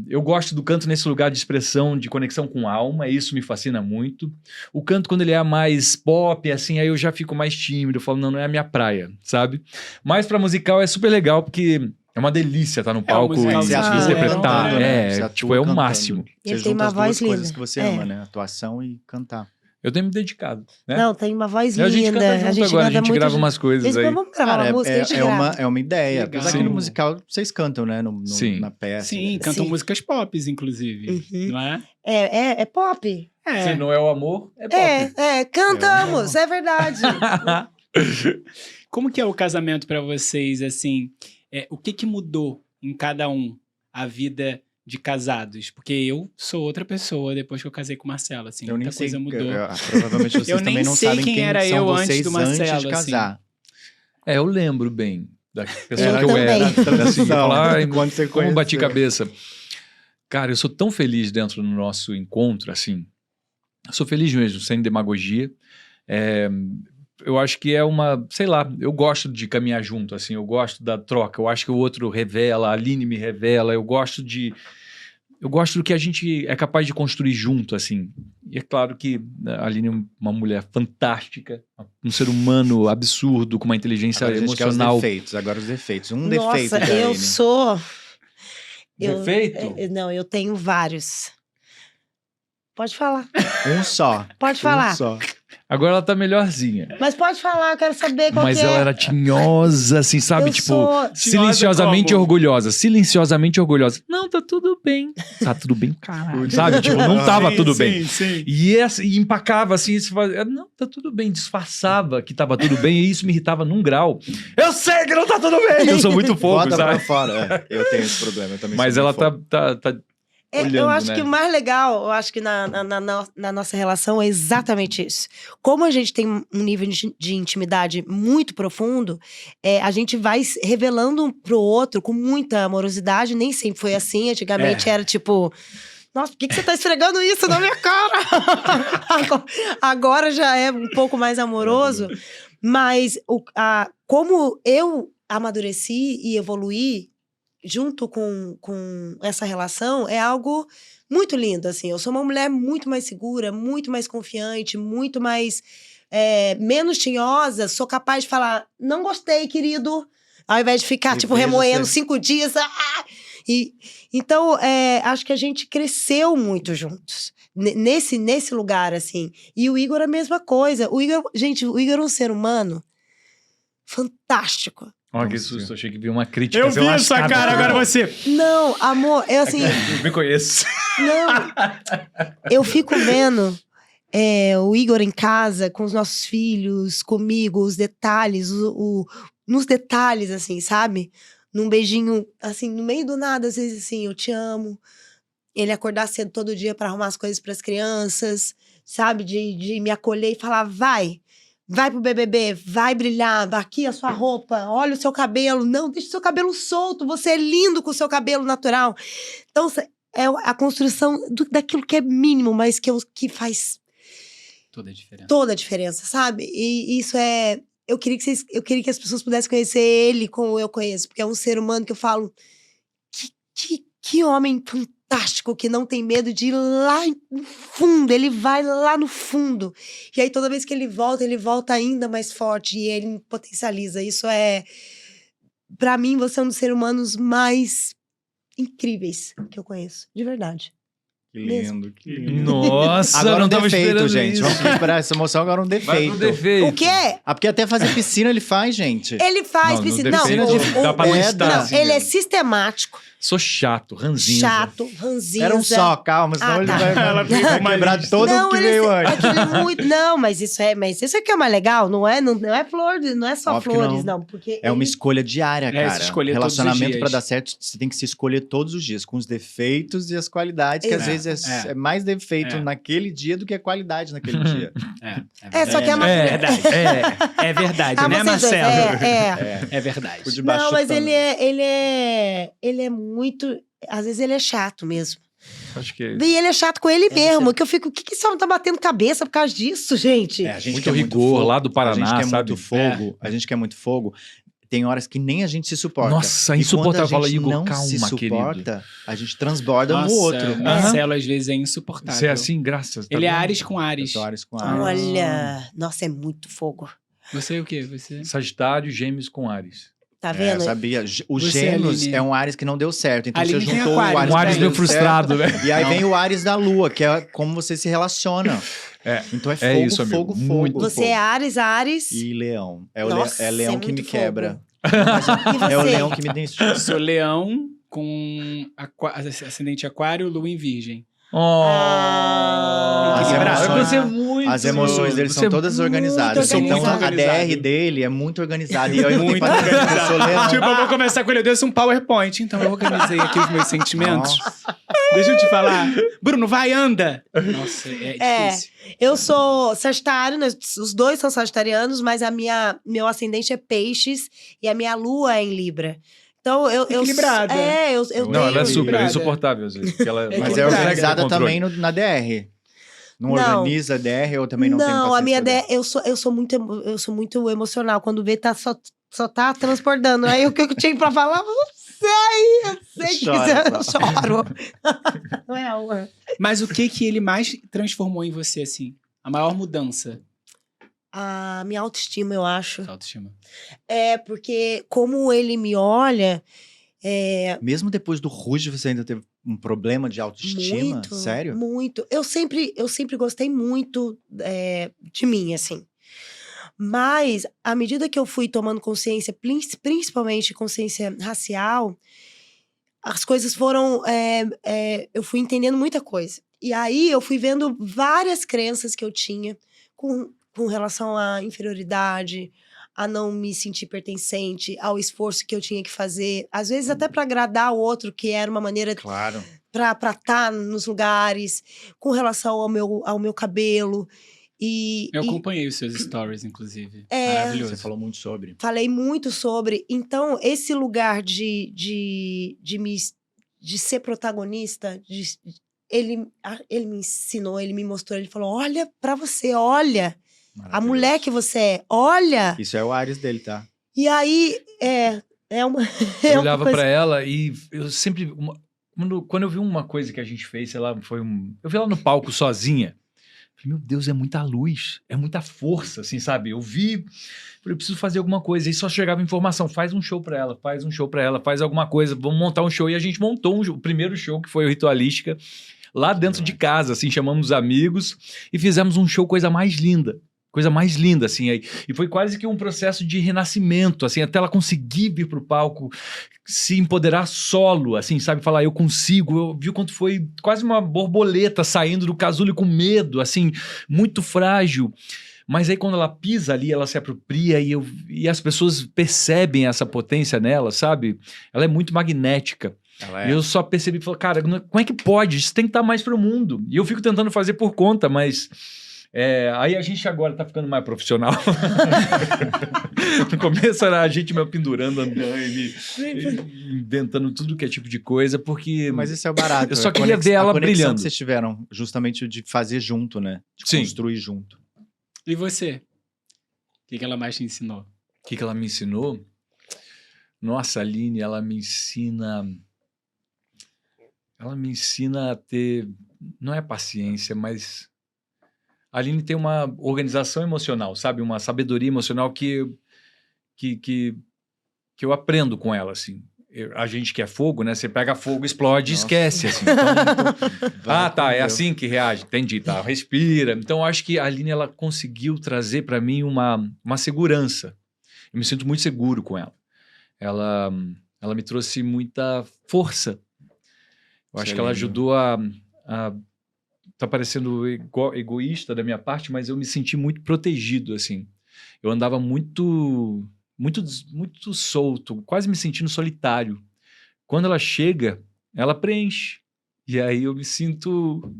Eu gosto do canto nesse lugar de expressão, de conexão com a alma, isso me fascina muito. O canto, quando ele é mais pop, assim, aí eu já fico mais tímido, eu falo, não é a minha praia, sabe? Mas pra musical é super legal, porque é uma delícia estar no palco musical, e Você atua interpretar. cantando, né? Você atua Tipo, é o cantando. máximo. Ele Você tem junta uma as duas voz coisas linda. que você É. ama, né? Atuação e cantar. Eu tenho me dedicado, né? Não, tem uma voz E a gente linda. canta junto agora, a gente muito grava junto. umas coisas Vez em aí. quando vamos gravar uma música, a gente grava. É uma ideia. Legal. Apesar que no Sim. musical vocês cantam, né? Sim. Na peça. Sim, cantam Sim. músicas pop, inclusive. Uhum. Não é? É pop. Se não é o amor, é pop. Cantamos, é verdade. Como que é o casamento pra vocês, assim? O que mudou em cada um a vida de casados? Porque eu sou outra pessoa depois que eu casei com o Marcelo, assim. Eu nem Muita sei. coisa mudou. Provavelmente vocês Eu também nem não sei sabem quem era são eu antes vocês do Marcelo, de casar. Eu lembro bem da pessoa Eu que eu também. era. Assim, eu falar, "Ai, Quando você como bati conheceu." cabeça. Cara, eu sou tão feliz dentro do nosso encontro, assim. Eu sou feliz mesmo, sem demagogia. Eu acho que é uma, sei lá, eu gosto de caminhar junto, assim, eu gosto da troca, eu acho que o outro revela, a Aline me revela, eu gosto do que a gente é capaz de construir junto, assim. E é claro que a Aline é uma mulher fantástica, um ser humano absurdo, com uma inteligência Agora a gente quer os emocional. defeitos, agora os defeitos. Um Nossa, defeito da eu Aline. sou... Defeito? Não, eu tenho vários. Pode falar. Um só. Pode falar. Um só. Agora ela tá melhorzinha. Mas pode falar, eu quero saber qual Mas que é. ela era tinhosa, assim, sabe? Eu Tipo, sou- silenciosamente como? orgulhosa. Silenciosamente orgulhosa. Não, tá tudo bem. Tá tudo bem, caralho. Sabe? Tipo, não tava tudo bem. Sim. E empacava assim, não, tá tudo bem, disfarçava que tava tudo bem, e isso me irritava num grau. Eu sei que não tá tudo bem! Eu sou muito fogo, Bota pra sabe? fora. Eu tenho esse problema, eu também Mas sou ela muito fogo. tá Eu olhando, acho né? que o mais legal, eu acho que na nossa relação é exatamente isso. Como a gente tem um nível de intimidade muito profundo, a gente vai se revelando um pro outro com muita amorosidade. Nem sempre foi assim. Antigamente era tipo... Nossa, por que você tá esfregando isso na minha cara? Agora já é um pouco mais amoroso. Mas como eu amadureci e evoluí junto com essa relação, é algo muito lindo, assim. Eu sou uma mulher muito mais segura, muito mais confiante, muito mais... menos tinhosa. Sou capaz de falar, não gostei, querido. Ao invés de ficar, E tipo, veja remoendo você. 5 dias. Então, acho que a gente cresceu muito juntos. Nesse lugar, assim. E o Igor, a mesma coisa. O Igor é um ser humano fantástico. Olha que Nossa. susto, achei que vi uma crítica. Eu ser vi uma essa lascada. cara, agora você. Não, amor, é assim... Eu me conheço. Não, eu fico vendo o Igor em casa, com os nossos filhos, comigo, os detalhes, nos detalhes, assim, sabe? Num beijinho, assim, no meio do nada, às vezes, assim, eu te amo. Ele acordar cedo todo dia pra arrumar as coisas pras crianças, sabe? De me acolher e falar, vai pro BBB, vai brilhar, aqui a sua roupa, olha o seu cabelo. Não, deixa o seu cabelo solto, você é lindo com o seu cabelo natural. Então, é a construção daquilo que é mínimo, mas que faz Toda a diferença. toda a diferença, sabe? E isso eu queria que as pessoas pudessem conhecer ele como eu conheço, porque é um ser humano que eu falo, que homem fantástico, que não tem medo de ir lá no fundo, ele vai lá no fundo. E aí toda vez que ele volta ainda mais forte e ele potencializa. Isso pra mim, você é um dos seres humanos mais incríveis que eu conheço, de verdade. Que lindo, que lindo. Nossa, Agora não um tava defeito, esperando gente. isso. Vamos preparar essa emoção, agora um Vai defeito. pro defeito. O quê? Porque até fazer piscina ele faz, gente. Ele faz Não, piscina. no Não, defeito dá pra não listar, não, assim, ele é ó. sistemático, Sou chato, ranzinza. chato, ranzinza. Era um só, calma, senão Ah, ele tá. Ela vai fica uma quebrar lista. todo o Não, que ele veio é antes. que ele é muito. Não, mas isso é que é mais legal, não é? Não é flor, não é só Óbvio que flores, não. não. Porque É uma ele- escolha diária, cara. se escolher todos os Relacionamento dias. pra dar certo, você tem que se escolher todos os dias, com os defeitos e as qualidades, que às vezes é mais defeito naquele dia do que a qualidade naquele dia. Só que é uma. verdade. É verdade, Ah, né, vocês dois, Marcelo? é. verdade. O de baixo Não, mas chutando. ele é muito. Às vezes ele é chato mesmo. Acho que E ele é chato com ele mesmo. Que eu fico, o que esse homem tá batendo cabeça por causa disso, gente? A gente muito quer rigor fogo. lá do Paraná, a gente quer sabe? muito fogo. A gente quer muito fogo. Tem horas que nem a gente se suporta. Nossa, E insuportável. quando a Fala, gente Igor, não calma, se suporta, querido. a gente transborda um Nossa, no outro. o Marcelo às vezes é insuportável. Você é assim, graças. tá Ele é vendo? Ares com Ares. Eu sou Ares com Ares. Olha, nossa, é muito fogo. Você é o quê? Você? Sagitário, Gêmeos com Ares. Tá vendo? Sabia? O Você, Gêmeos Aline. é um Ares que não deu certo. Então Aline você tem juntou Aquário. o Ares, Um Ares que meio deu frustrado, né? certo, e aí vem o Ares da Lua, que é como vocês se relacionam. Então é fogo, É isso, amigo. fogo, Muito fogo. Você é Ares. E Leão. Nossa, É Leão é que muito me fogo. quebra. E você? É o Leão que me identifica. Sou leão com ascendente aquário, lua em virgem. Oh, Ah, as que emoções- você é muito As emoções dele Você são é todas organizadas. muito Então, a organizado. DR dele é muito organizada. E eu Muito tenho que sou leão. Tipo, eu vou conversar com ele, eu dei um PowerPoint, então eu organizei aqui os meus sentimentos. Nossa. Deixa eu te falar. Bruno, vai, anda! Nossa, é difícil. Eu sou sagitário, né? Os dois são sagitarianos, mas meu ascendente é peixes e a minha lua é em Libra. Então, eu Equilibrada. eu Não, tenho... ela é super equilibrada. insuportável, às vezes. Porque ela, Mas Mas ela é consegue ter organizada controle. também na DR. Não Não. organiza a DR ou também não tem Não, a minha paciência ideia, eu sou muito emocional. Quando vê, só tá transbordando. Aí o que eu tinha pra falar, eu não sei que Chora, eu choro. Não é amor. Mas o que ele mais transformou em você, assim? A maior mudança? A minha autoestima, eu acho. Sua autoestima. É, porque como ele me olha, Mesmo depois do Ruge, você ainda teve um problema de autoestima? muito, Sério? muito. Eu sempre gostei muito de mim, assim. Mas, à medida que eu fui tomando consciência, principalmente consciência racial, as coisas foram... eu fui entendendo muita coisa. E aí, eu fui vendo várias crenças que eu tinha com relação à inferioridade, a não me sentir pertencente, ao esforço que eu tinha que fazer. Às vezes, até para agradar o outro, que era uma maneira Claro. para estar nos lugares, com relação ao meu cabelo. Eu acompanhei os seus stories, inclusive. É. Maravilhoso. Você falou muito sobre. Falei muito sobre. Então, esse lugar de ser protagonista, ele me ensinou, ele me mostrou, ele falou: olha pra você, olha a Maravilhoso. mulher que você é, olha. Isso é o Ares dele, tá? E aí, é uma. é Eu uma olhava coisa- pra ela e eu sempre... Quando eu vi uma coisa que a gente fez, sei lá, eu vi ela no palco sozinha. Falei, meu Deus, é muita luz, é muita força, assim, sabe? Eu vi, falei, eu preciso fazer alguma coisa. E só chegava informação, faz um show pra ela, faz um show pra ela, faz alguma coisa, vamos montar um show. E a gente montou o primeiro show, que foi o Ritualística, lá dentro de casa, assim, chamamos os amigos e fizemos um show, coisa mais linda. Coisa mais linda, assim, aí. E foi quase que um processo de renascimento, assim, até ela conseguir vir pro palco, se empoderar solo, assim, sabe? Falar, eu consigo. Eu vi o quanto foi quase uma borboleta saindo do casulo com medo, assim, muito frágil. Mas aí quando ela pisa ali, ela se apropria e as pessoas percebem essa potência nela, sabe? Ela é muito magnética. Ela E eu só percebi, falei, cara, como é que pode? Isso tem que estar mais pro mundo. E eu fico tentando fazer por conta, mas... aí a gente agora tá ficando mais profissional. No começo era a gente meio pendurando, andaime, inventando tudo que é tipo de coisa, porque... Mas isso é o barato. Eu só a queria ver a ela conexão brilhando. que vocês tiveram, justamente de fazer junto, né? De Sim. construir junto. E você? O que ela mais te ensinou? O que ela me ensinou? Nossa, a Aline, ela me ensina a ter... Não é paciência, mas... A Aline tem uma organização emocional, sabe? Uma sabedoria emocional que eu aprendo com ela, assim. A gente que é fogo, né? Você pega fogo, explode e Nossa. esquece, assim. Então, Vai tá, com é Deus. assim que reage. Entendi, tá. Respira. Então, eu acho que a Aline, ela conseguiu trazer para mim uma segurança. Eu me sinto muito seguro com ela. Ela me trouxe muita força. Eu Isso acho é que ela lindo. ajudou a tá parecendo egoísta da minha parte, mas eu me senti muito protegido, assim. Eu andava muito solto, quase me sentindo solitário. Quando ela chega, ela preenche. E aí eu me sinto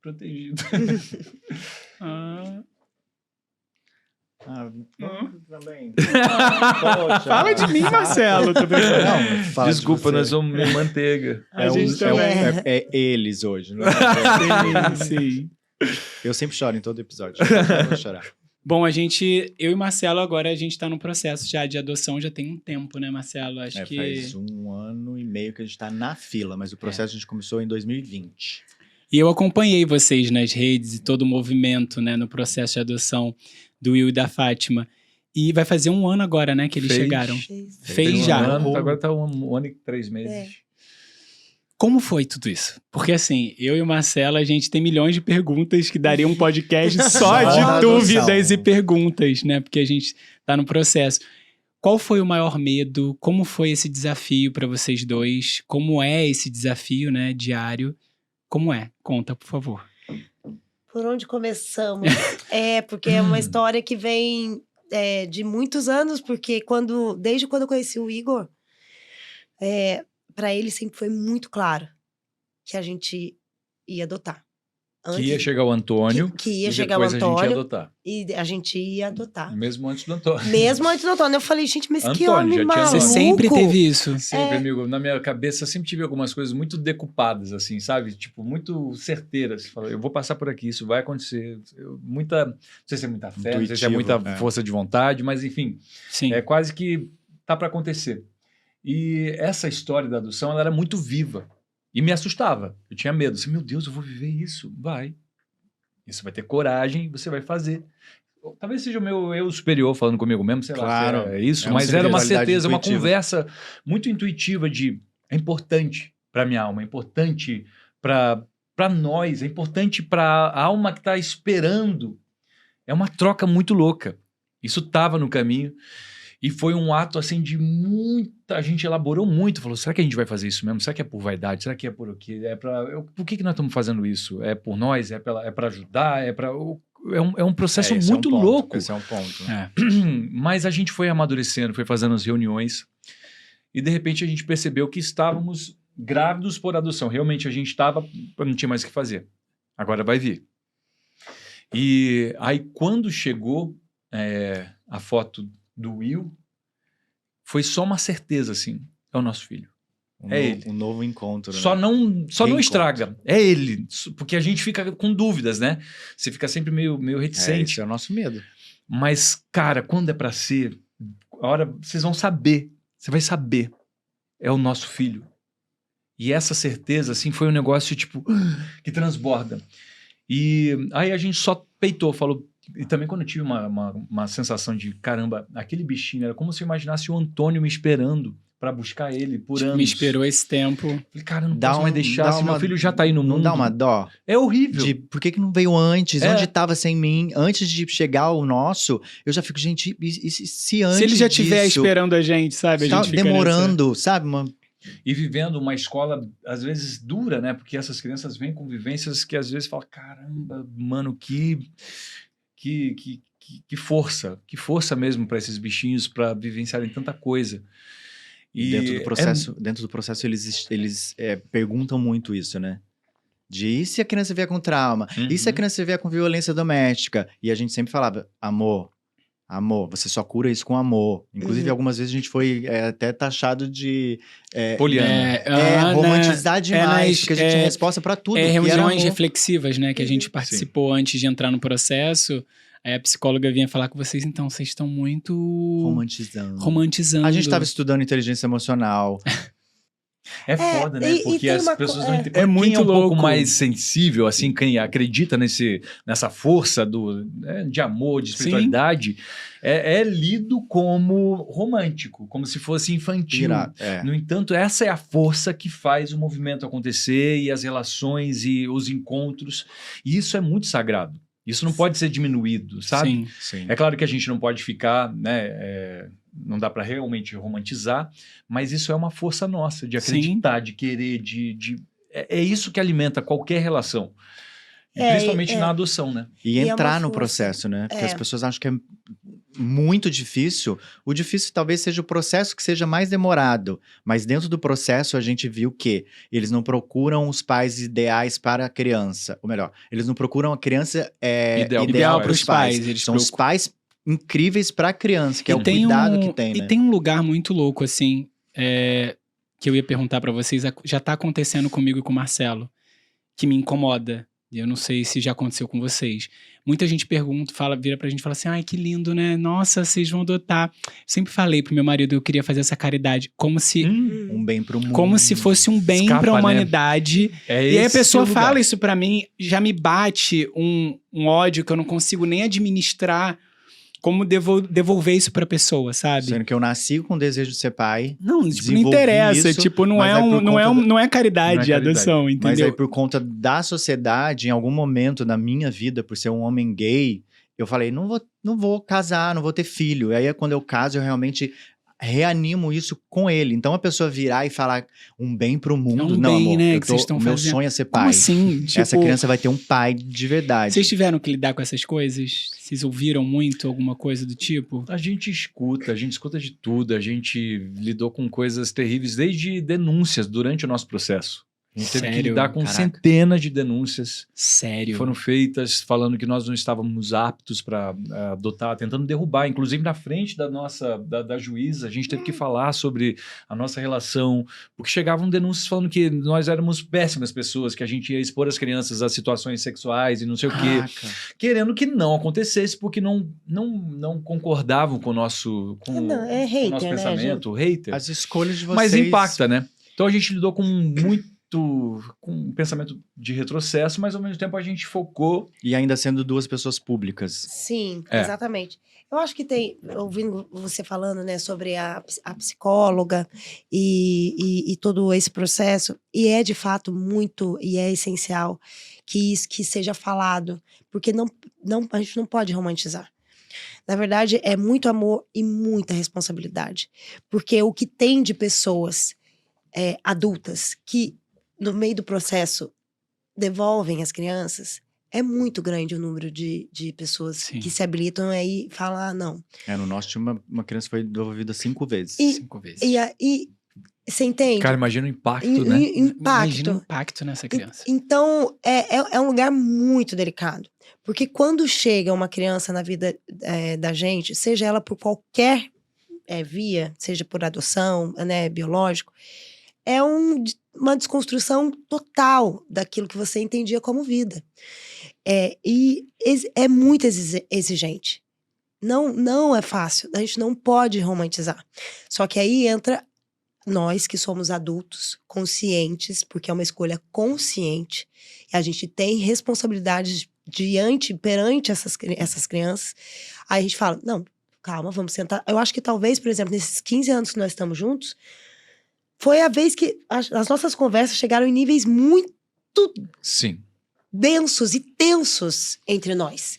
protegido. Também. Fala de mim, Marcelo. Tô brincando. Não, fala de Desculpa, você. nós somos meio manteiga. A gente também. É eles hoje. Não é? Sim. Eu sempre choro em todo episódio. Eu vou chorar. Bom, eu e Marcelo agora, a gente tá num processo já de adoção, já tem um tempo, né, Marcelo? Acho que... Faz 1 ano e meio que a gente tá na fila, mas o processo a gente começou em 2020. E eu acompanhei vocês nas redes e todo o movimento, né, no processo de adoção do Will e da Fátima. E vai fazer 1 ano agora, né, que eles Fez. chegaram. Fez. Fez Um já. ano, agora tá 1 ano e 3 meses. Como foi tudo isso? Porque assim, eu e o Marcelo, a gente tem milhões de perguntas que daria um podcast só Só de da dúvidas adoção. e perguntas, né? Porque a gente tá no processo. Qual foi o maior medo? Como foi esse desafio para vocês dois? Como é esse desafio, né, diário? Como é? Conta, por favor. Por onde começamos? Porque é uma história que vem de muitos anos, porque desde quando eu conheci o Igor, para ele sempre foi muito claro que a gente ia adotar. Que ia chegar o Antônio. Que ia e chegar o depois Antônio. a gente ia adotar. E a gente ia adotar. Mesmo antes do Antônio. Mesmo antes do Antônio. Eu falei, gente, mas que Antônio, homem já tinha maluco. Você sempre teve isso. Sempre, amigo. Na minha cabeça, eu sempre tive algumas coisas muito decupadas, assim, sabe? Tipo, muito certeiras. Eu vou passar por aqui, isso vai acontecer. Não sei se é muita fé, não sei se é muita força de vontade, mas enfim. Sim. É quase que tá para acontecer. E essa história da adoção, ela era muito viva. E me assustava. Eu tinha medo. Assim, meu Deus, eu vou viver isso? Vai. Você vai ter coragem, você vai fazer. Talvez seja o meu eu superior falando comigo mesmo, sei Claro, lá se é isso, é uma mas era uma certeza certeza, uma intuitiva. conversa muito intuitiva é importante para minha alma, é importante para nós, é importante para a alma que está esperando. É uma troca muito louca. Isso estava no caminho e foi um ato assim de muita... A gente elaborou muito, falou, será que a gente vai fazer isso mesmo? Será que é por vaidade? Será que é por o quê? Por que nós estamos fazendo isso? É por nós? É para ajudar? É um processo muito louco. Esse é um ponto. Mas a gente foi amadurecendo, foi fazendo as reuniões e de repente a gente percebeu que estávamos grávidos por adoção. Realmente a gente estava, não tinha mais o que fazer. Agora vai vir. E aí quando chegou a foto do Will, foi só uma certeza, assim, é o nosso filho. Ele. Um novo encontro. Só né? não estraga. É ele. Porque a gente fica com dúvidas, né? Você fica sempre meio reticente. Esse é o nosso medo. Mas, cara, quando é pra ser, a hora vocês vão saber. Você vai saber. É o nosso filho. E essa certeza, assim, foi um negócio, tipo, que transborda. E aí a gente só peitou, falou... E também quando eu tive uma sensação de, caramba, aquele bichinho, era como se eu imaginasse o Antônio me esperando para buscar ele por anos. Me esperou esse tempo. Falei, cara, não posso mais deixar, se meu filho já tá aí no mundo. Não dá uma dó? É horrível. Por que não veio antes? Onde tava sem mim? Antes de chegar o nosso, eu já fico, gente, se antes Se ele já estiver disso, esperando a gente, sabe? A tá gente fica demorando, sabe? E vivendo uma escola, às vezes, dura, né? Porque essas crianças vêm com vivências que às vezes falam, caramba, mano, que força mesmo para esses bichinhos, para vivenciarem tanta coisa. E dentro do processo eles perguntam muito isso, né? E se a criança vier com trauma? E se a criança vier com violência doméstica? E a gente sempre falava, amor, você só cura isso com amor. Inclusive, algumas vezes a gente foi até taxado de... Poliana. romantizar demais, porque a gente tinha resposta para tudo. Reuniões reflexivas, né? Que a gente participou antes de entrar no processo. Aí a psicóloga vinha falar com vocês, então, vocês estão muito... Romantizando. A gente estava estudando inteligência emocional. É foda, né? Porque as pessoas não entendem. É muito quem louco. Pouco mais sensível, assim, quem acredita nessa força de amor, de espiritualidade, é lido como romântico, como se fosse infantil. No entanto, essa é a força que faz o movimento acontecer e as relações e os encontros. E isso é muito sagrado. Isso não pode ser diminuído, sabe? Sim. É claro que a gente não pode ficar, né? Não dá para realmente romantizar, mas isso é uma força nossa de acreditar, de querer, é isso que alimenta qualquer relação. E principalmente na adoção, né? E entrar no processo, né? Porque as pessoas acham que é muito difícil. O difícil talvez seja o processo que seja mais demorado. Mas dentro do processo a gente viu que eles não procuram os pais ideais para a criança. Ou melhor, eles não procuram a criança ideal para os pais. Eles são os pais incríveis para a criança, que é o cuidado que tem, né? E tem um lugar muito louco, assim, que eu ia perguntar para vocês. Já tá acontecendo comigo e com o Marcelo, que me incomoda. Eu não sei se já aconteceu com vocês. Muita gente vira pra gente e fala assim, ai, que lindo, né? Nossa, vocês vão adotar. Sempre falei pro meu marido, eu queria fazer essa caridade, como se... um bem pro mundo. Como se fosse um bem pra humanidade. Né? E aí a pessoa fala isso pra mim, já me bate um ódio que eu não consigo nem administrar. Como devolver isso pra pessoa, sabe? Sendo que eu nasci com o desejo de ser pai. Não, tipo, não interessa. Isso, tipo, não é caridade, a adoção, entendeu? Mas aí, por conta da sociedade, em algum momento da minha vida, por ser um homem gay, eu falei, não vou casar, não vou ter filho. E aí, quando eu caso, eu realmente reanimo isso com ele. Então a pessoa virar e falar um bem pro mundo, um não, bem, amor, né, eu que vocês tô, estão meu fazendo. sonho é ser Como pai. assim? Essa Tipo, criança vai ter um pai de verdade. vocês tiveram que lidar com essas coisas? Vocês ouviram muito alguma coisa do tipo? A gente escuta de tudo, a gente lidou com coisas terríveis, desde denúncias durante o nosso processo. A gente teve que Sério? lidar com Caraca. centenas de denúncias que Sério? foram feitas falando que nós não estávamos aptos para adotar, tentando derrubar, inclusive na frente da juíza, a gente teve que falar sobre a nossa relação, porque chegavam denúncias falando que nós éramos péssimas pessoas, que a gente ia expor as crianças a situações sexuais e não sei o quê, Caraca. querendo que não acontecesse, porque não concordavam com o nosso, com, É, não, é com o hater, nosso né, pensamento, hater. As escolhas de vocês... Mas impacta, né? Então a gente lidou com um pensamento de retrocesso, mas ao mesmo tempo a gente focou. E ainda sendo duas pessoas públicas. Sim, É. exatamente. Eu acho que tem, ouvindo você falando, né, sobre a psicóloga e todo esse processo, e é de fato muito, e é essencial que isso que seja falado, porque a gente não pode romantizar. Na verdade, é muito amor e muita responsabilidade. Porque o que tem de pessoas adultas que, no meio do processo, devolvem as crianças, é muito grande o número de pessoas Sim. que se habilitam aí e falam, ah, não. No nosso tinha uma criança que foi devolvida 5 vezes. 5 vezes. E você entende? Cara, imagina o impacto, Im- né? Impacto. Imagina o impacto nessa criança. Então, é um lugar muito delicado. Porque quando chega uma criança na vida da gente, seja ela por qualquer via, seja por adoção, né, biológico, é uma desconstrução total daquilo que você entendia como vida. E é muito exigente. Não é fácil. A gente não pode romantizar. Só que aí entra nós que somos adultos, conscientes, porque é uma escolha consciente, e a gente tem responsabilidades perante essas crianças. Aí a gente fala, não, calma, vamos sentar. Eu acho que talvez, por exemplo, nesses 15 anos que nós estamos juntos, foi a vez que as nossas conversas chegaram em níveis muito Sim. densos e tensos entre nós,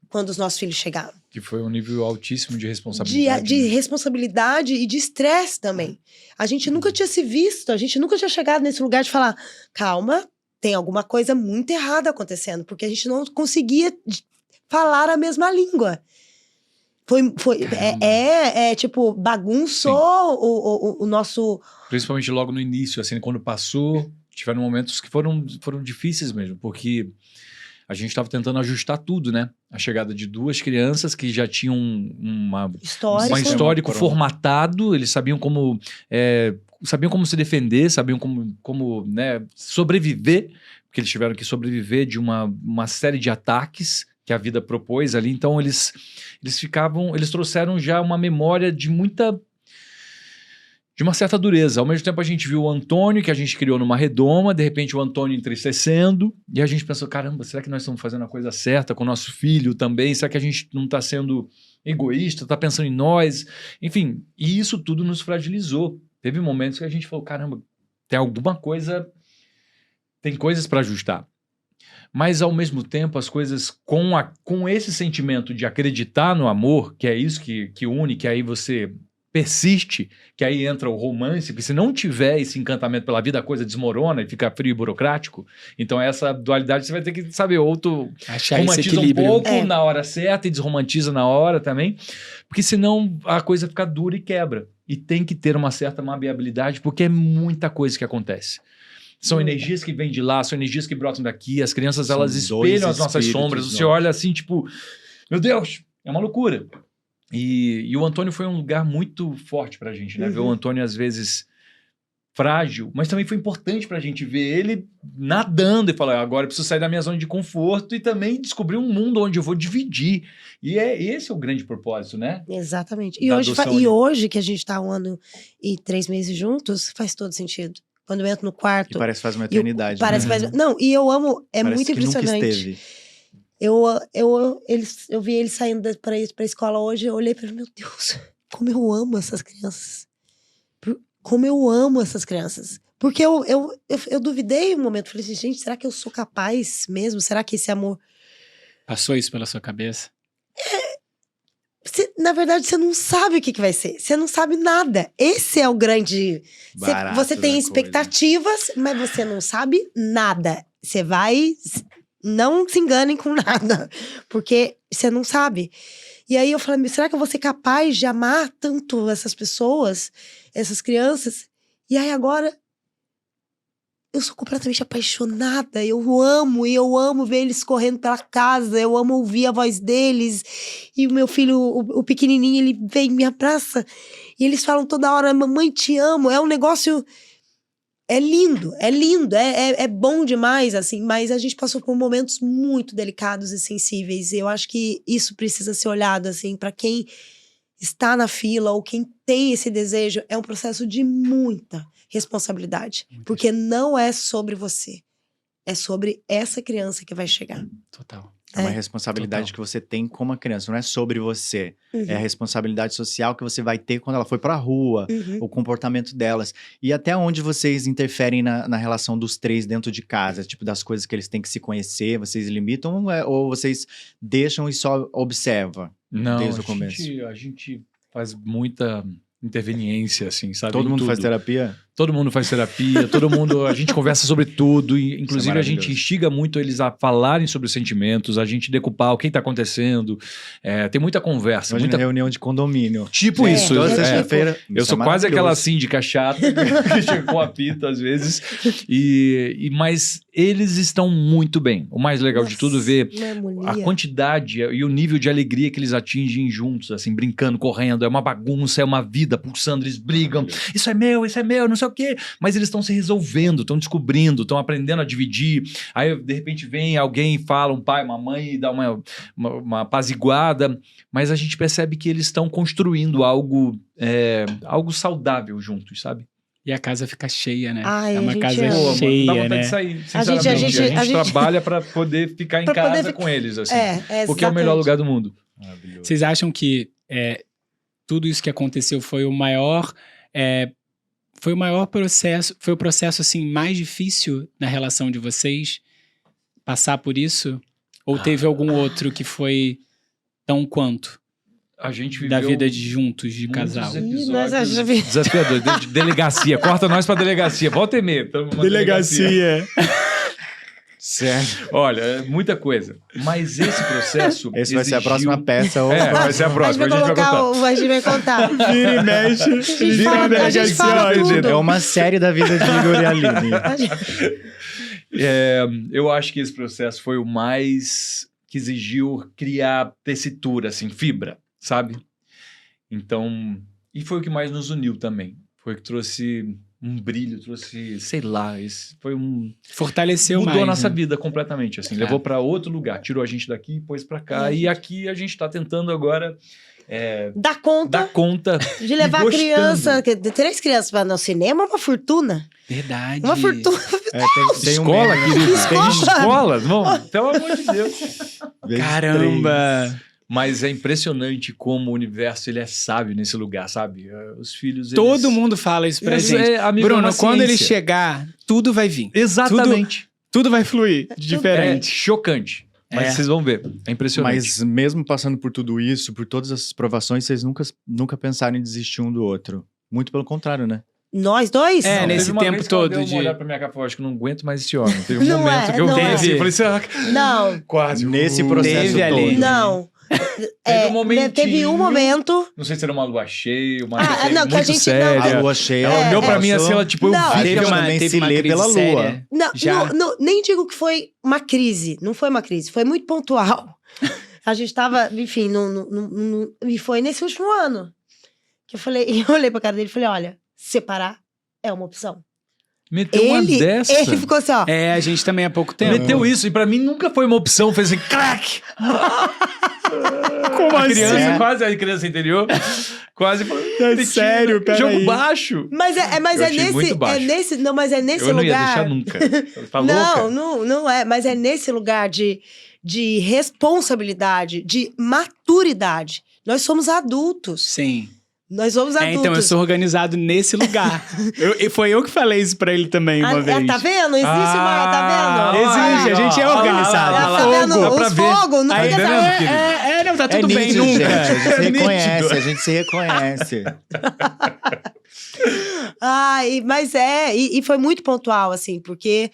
quando os nossos filhos chegaram. Que foi um nível altíssimo de responsabilidade. De responsabilidade e de estresse também. A gente nunca tinha se visto, a gente nunca tinha chegado nesse lugar de falar, calma, tem alguma coisa muito errada acontecendo, porque a gente não conseguia falar a mesma língua. Tipo, bagunçou o nosso... Principalmente logo no início, assim, quando passou, tiveram momentos que foram difíceis mesmo, porque a gente estava tentando ajustar tudo, né? A chegada de duas crianças que já tinham um histórico formatado, eles sabiam como se defender, sabiam como né, sobreviver, porque eles tiveram que sobreviver de uma série de ataques que a vida propôs ali. Então eles trouxeram já uma memória de uma certa dureza. Ao mesmo tempo a gente viu o Antônio, que a gente criou numa redoma, de repente o Antônio entristecendo, e a gente pensou, caramba, será que nós estamos fazendo a coisa certa com o nosso filho também? Será que a gente não está sendo egoísta, está pensando em nós? Enfim, e isso tudo nos fragilizou. Teve momentos que a gente falou, caramba, tem coisas para ajustar. Mas, ao mesmo tempo, as coisas com esse sentimento de acreditar no amor, que é isso que une, que aí você persiste, que aí entra o romance, porque se não tiver esse encantamento pela vida, a coisa desmorona e fica frio e burocrático. Então, essa dualidade você vai ter que saber, ou tu achar esse romantiza equilíbrio. um pouco na hora certa e desromantiza na hora também, porque senão a coisa fica dura e quebra. E tem que ter uma certa maleabilidade, porque é muita coisa que acontece. São energias que vêm de lá, são energias que brotam daqui, as crianças, São elas espelham as nossas espíritos, sombras, você não. olha assim, tipo, meu Deus, é uma loucura. E o Antônio foi um lugar muito forte pra gente, né? Ver o Antônio, às vezes, frágil, mas também foi importante pra gente ver ele nadando e falar, agora eu preciso sair da minha zona de conforto e também descobrir um mundo onde eu vou dividir. E esse é o grande propósito, né? Exatamente. Da adoção, né? Hoje, que a gente tá 1 ano e 3 meses juntos, faz todo sentido. Quando eu entro no quarto... E parece que faz uma eternidade. Parece né? que faz... Não, e eu amo, Parece muito que impressionante. nunca esteve. Eu vi eles saindo pra ir pra escola hoje, eu olhei e falei, meu Deus, como eu amo essas crianças. Como eu amo essas crianças. Porque eu duvidei um momento, falei assim, gente, será que eu sou capaz mesmo? Será que esse amor... Passou isso pela sua cabeça? na verdade, você não sabe o que vai ser. Você não sabe nada. Esse é o grande... Barato Você tem da expectativas, mas você não sabe nada. Você vai... Não se enganem com nada. Porque você não sabe. E aí eu falei, será que eu vou ser capaz de amar tanto essas pessoas, essas crianças? E aí agora... Eu sou completamente apaixonada, eu amo ver eles correndo pela casa, eu amo ouvir a voz deles. E o meu filho, o pequenininho, ele vem e me abraça. E eles falam toda hora, mamãe, te amo. É um negócio... É lindo, é bom demais, assim. Mas a gente passou por momentos muito delicados e sensíveis. E eu acho que isso precisa ser olhado, assim, para quem está na fila ou quem tem esse desejo. É um processo de muita responsabilidade. Porque não é sobre você. É sobre essa criança que vai chegar. Total. É uma responsabilidade que você tem como uma criança, não é sobre você. É a responsabilidade social que você vai ter quando ela for pra rua, o comportamento delas. E até onde vocês interferem na relação dos três dentro de casa, tipo, das coisas que eles têm que se conhecer, vocês limitam ou vocês deixam e só observam desde o começo? A gente faz muita interveniência, assim, sabe? Todo em mundo tudo. faz terapia? Todo mundo faz terapia, a gente conversa sobre tudo, e, inclusive a gente instiga muito eles a falarem sobre os sentimentos, a gente decupar o que está acontecendo, tem muita conversa. Hoje muita reunião de condomínio. Tipo isso. Toda sexta-feira. Eu sou quase aquela síndica chata que chega com apito às vezes, mas eles estão muito bem. O mais legal de tudo é ver a quantidade e o nível de alegria que eles atingem juntos, assim, brincando, correndo, é uma bagunça, é uma vida pulsando, eles brigam, isso é meu, não sei o quê, mas eles estão se resolvendo, estão descobrindo, estão aprendendo a dividir. Aí de repente vem alguém, fala, um pai, uma mãe, e dá uma apaziguada, mas a gente percebe que eles estão construindo algo saudável juntos, sabe? E a casa fica cheia, né? Ai, é uma casa ama. cheia, dá vontade né? de sair, sinceramente. A gente trabalha para poder ficar em casa com eles, assim, porque é o melhor lugar do mundo. Vocês acham que tudo isso que aconteceu foi o maior processo, foi o processo assim mais difícil na relação de vocês? Passar por isso? Ou teve algum outro que foi tão quanto? A gente viveu da vida de juntos, de casal. Desafiador, de delegacia. Corta nós pra delegacia. Volta e meia. Delegacia. Sério. Olha, muita coisa. Mas esse processo Esse vai ser a próxima peça. Vai ser a próxima. A gente vai contar. Vira e mexe. A gente fala tudo. É uma série da vida de Igor e Aline. Eu acho que esse processo foi o mais que exigiu criar tessitura, assim, fibra, sabe? Então, e foi o que mais nos uniu também. Foi o que trouxe um brilho, trouxe, sei lá, foi fortaleceu mais. Mudou a nossa vida completamente, assim. Levou para outro lugar, tirou a gente daqui, pôs para cá. E aqui a gente tá tentando agora dar conta de levar a criança. 3 crianças para no cinema é uma fortuna. Verdade. Uma fortuna. Tem escola, querido. Tem Escola. escola. Pelo amor de Deus. Caramba. Mas é impressionante como o universo ele é sábio nesse lugar, sabe? Os filhos, todo mundo fala isso pra gente. Bruno, quando ele chegar, tudo vai vir. Exatamente. Tudo vai fluir diferente. É chocante. Mas vocês vão ver. É impressionante. Mas mesmo passando por tudo isso, por todas essas provações, vocês nunca pensaram em desistir um do outro. Muito pelo contrário, né? Nós dois? Nesse tempo todo. Eu olhar pra minha cara e falei, acho que não aguento mais esse homem. Teve um momento que eu vi assim, eu falei, não. Quase. Nesse processo todo. Ali. Não. Teve um momento. Não sei se era uma lua cheia, uma não, que a gente séria. A lua cheia. O meu pra mim ia ser, tipo, teve uma crise pela lua. Não, nem digo que foi uma crise. Não foi uma crise, foi muito pontual. A gente tava, enfim, e foi nesse último ano que eu olhei pra cara dele e falei, olha, separar é uma opção. Meteu uma dessa. Ele ficou assim, ó. A gente também há pouco tempo. Meteu isso, e pra mim nunca foi uma opção. Fez assim, crack! Como a criança, quase a criança interior, quase falou, sério, peraí. Jogo baixo. Mas é nesse eu não lugar. Eu não ia deixar nunca. Tá louca? Não é. Mas é nesse lugar de responsabilidade, de maturidade. Nós somos adultos. Sim. Nós somos adultos. Então, eu sou organizado nesse lugar. Foi eu que falei isso pra ele também uma vez. Tá vendo? Existe uma... Tá vendo? Existe, a gente é organizado. Tá vendo? Os fogos. Não fica Não, tá tudo bem, nítido, nunca. gente, a gente se É reconhece, nítido. a gente se reconhece. Mas e foi muito pontual, assim, porque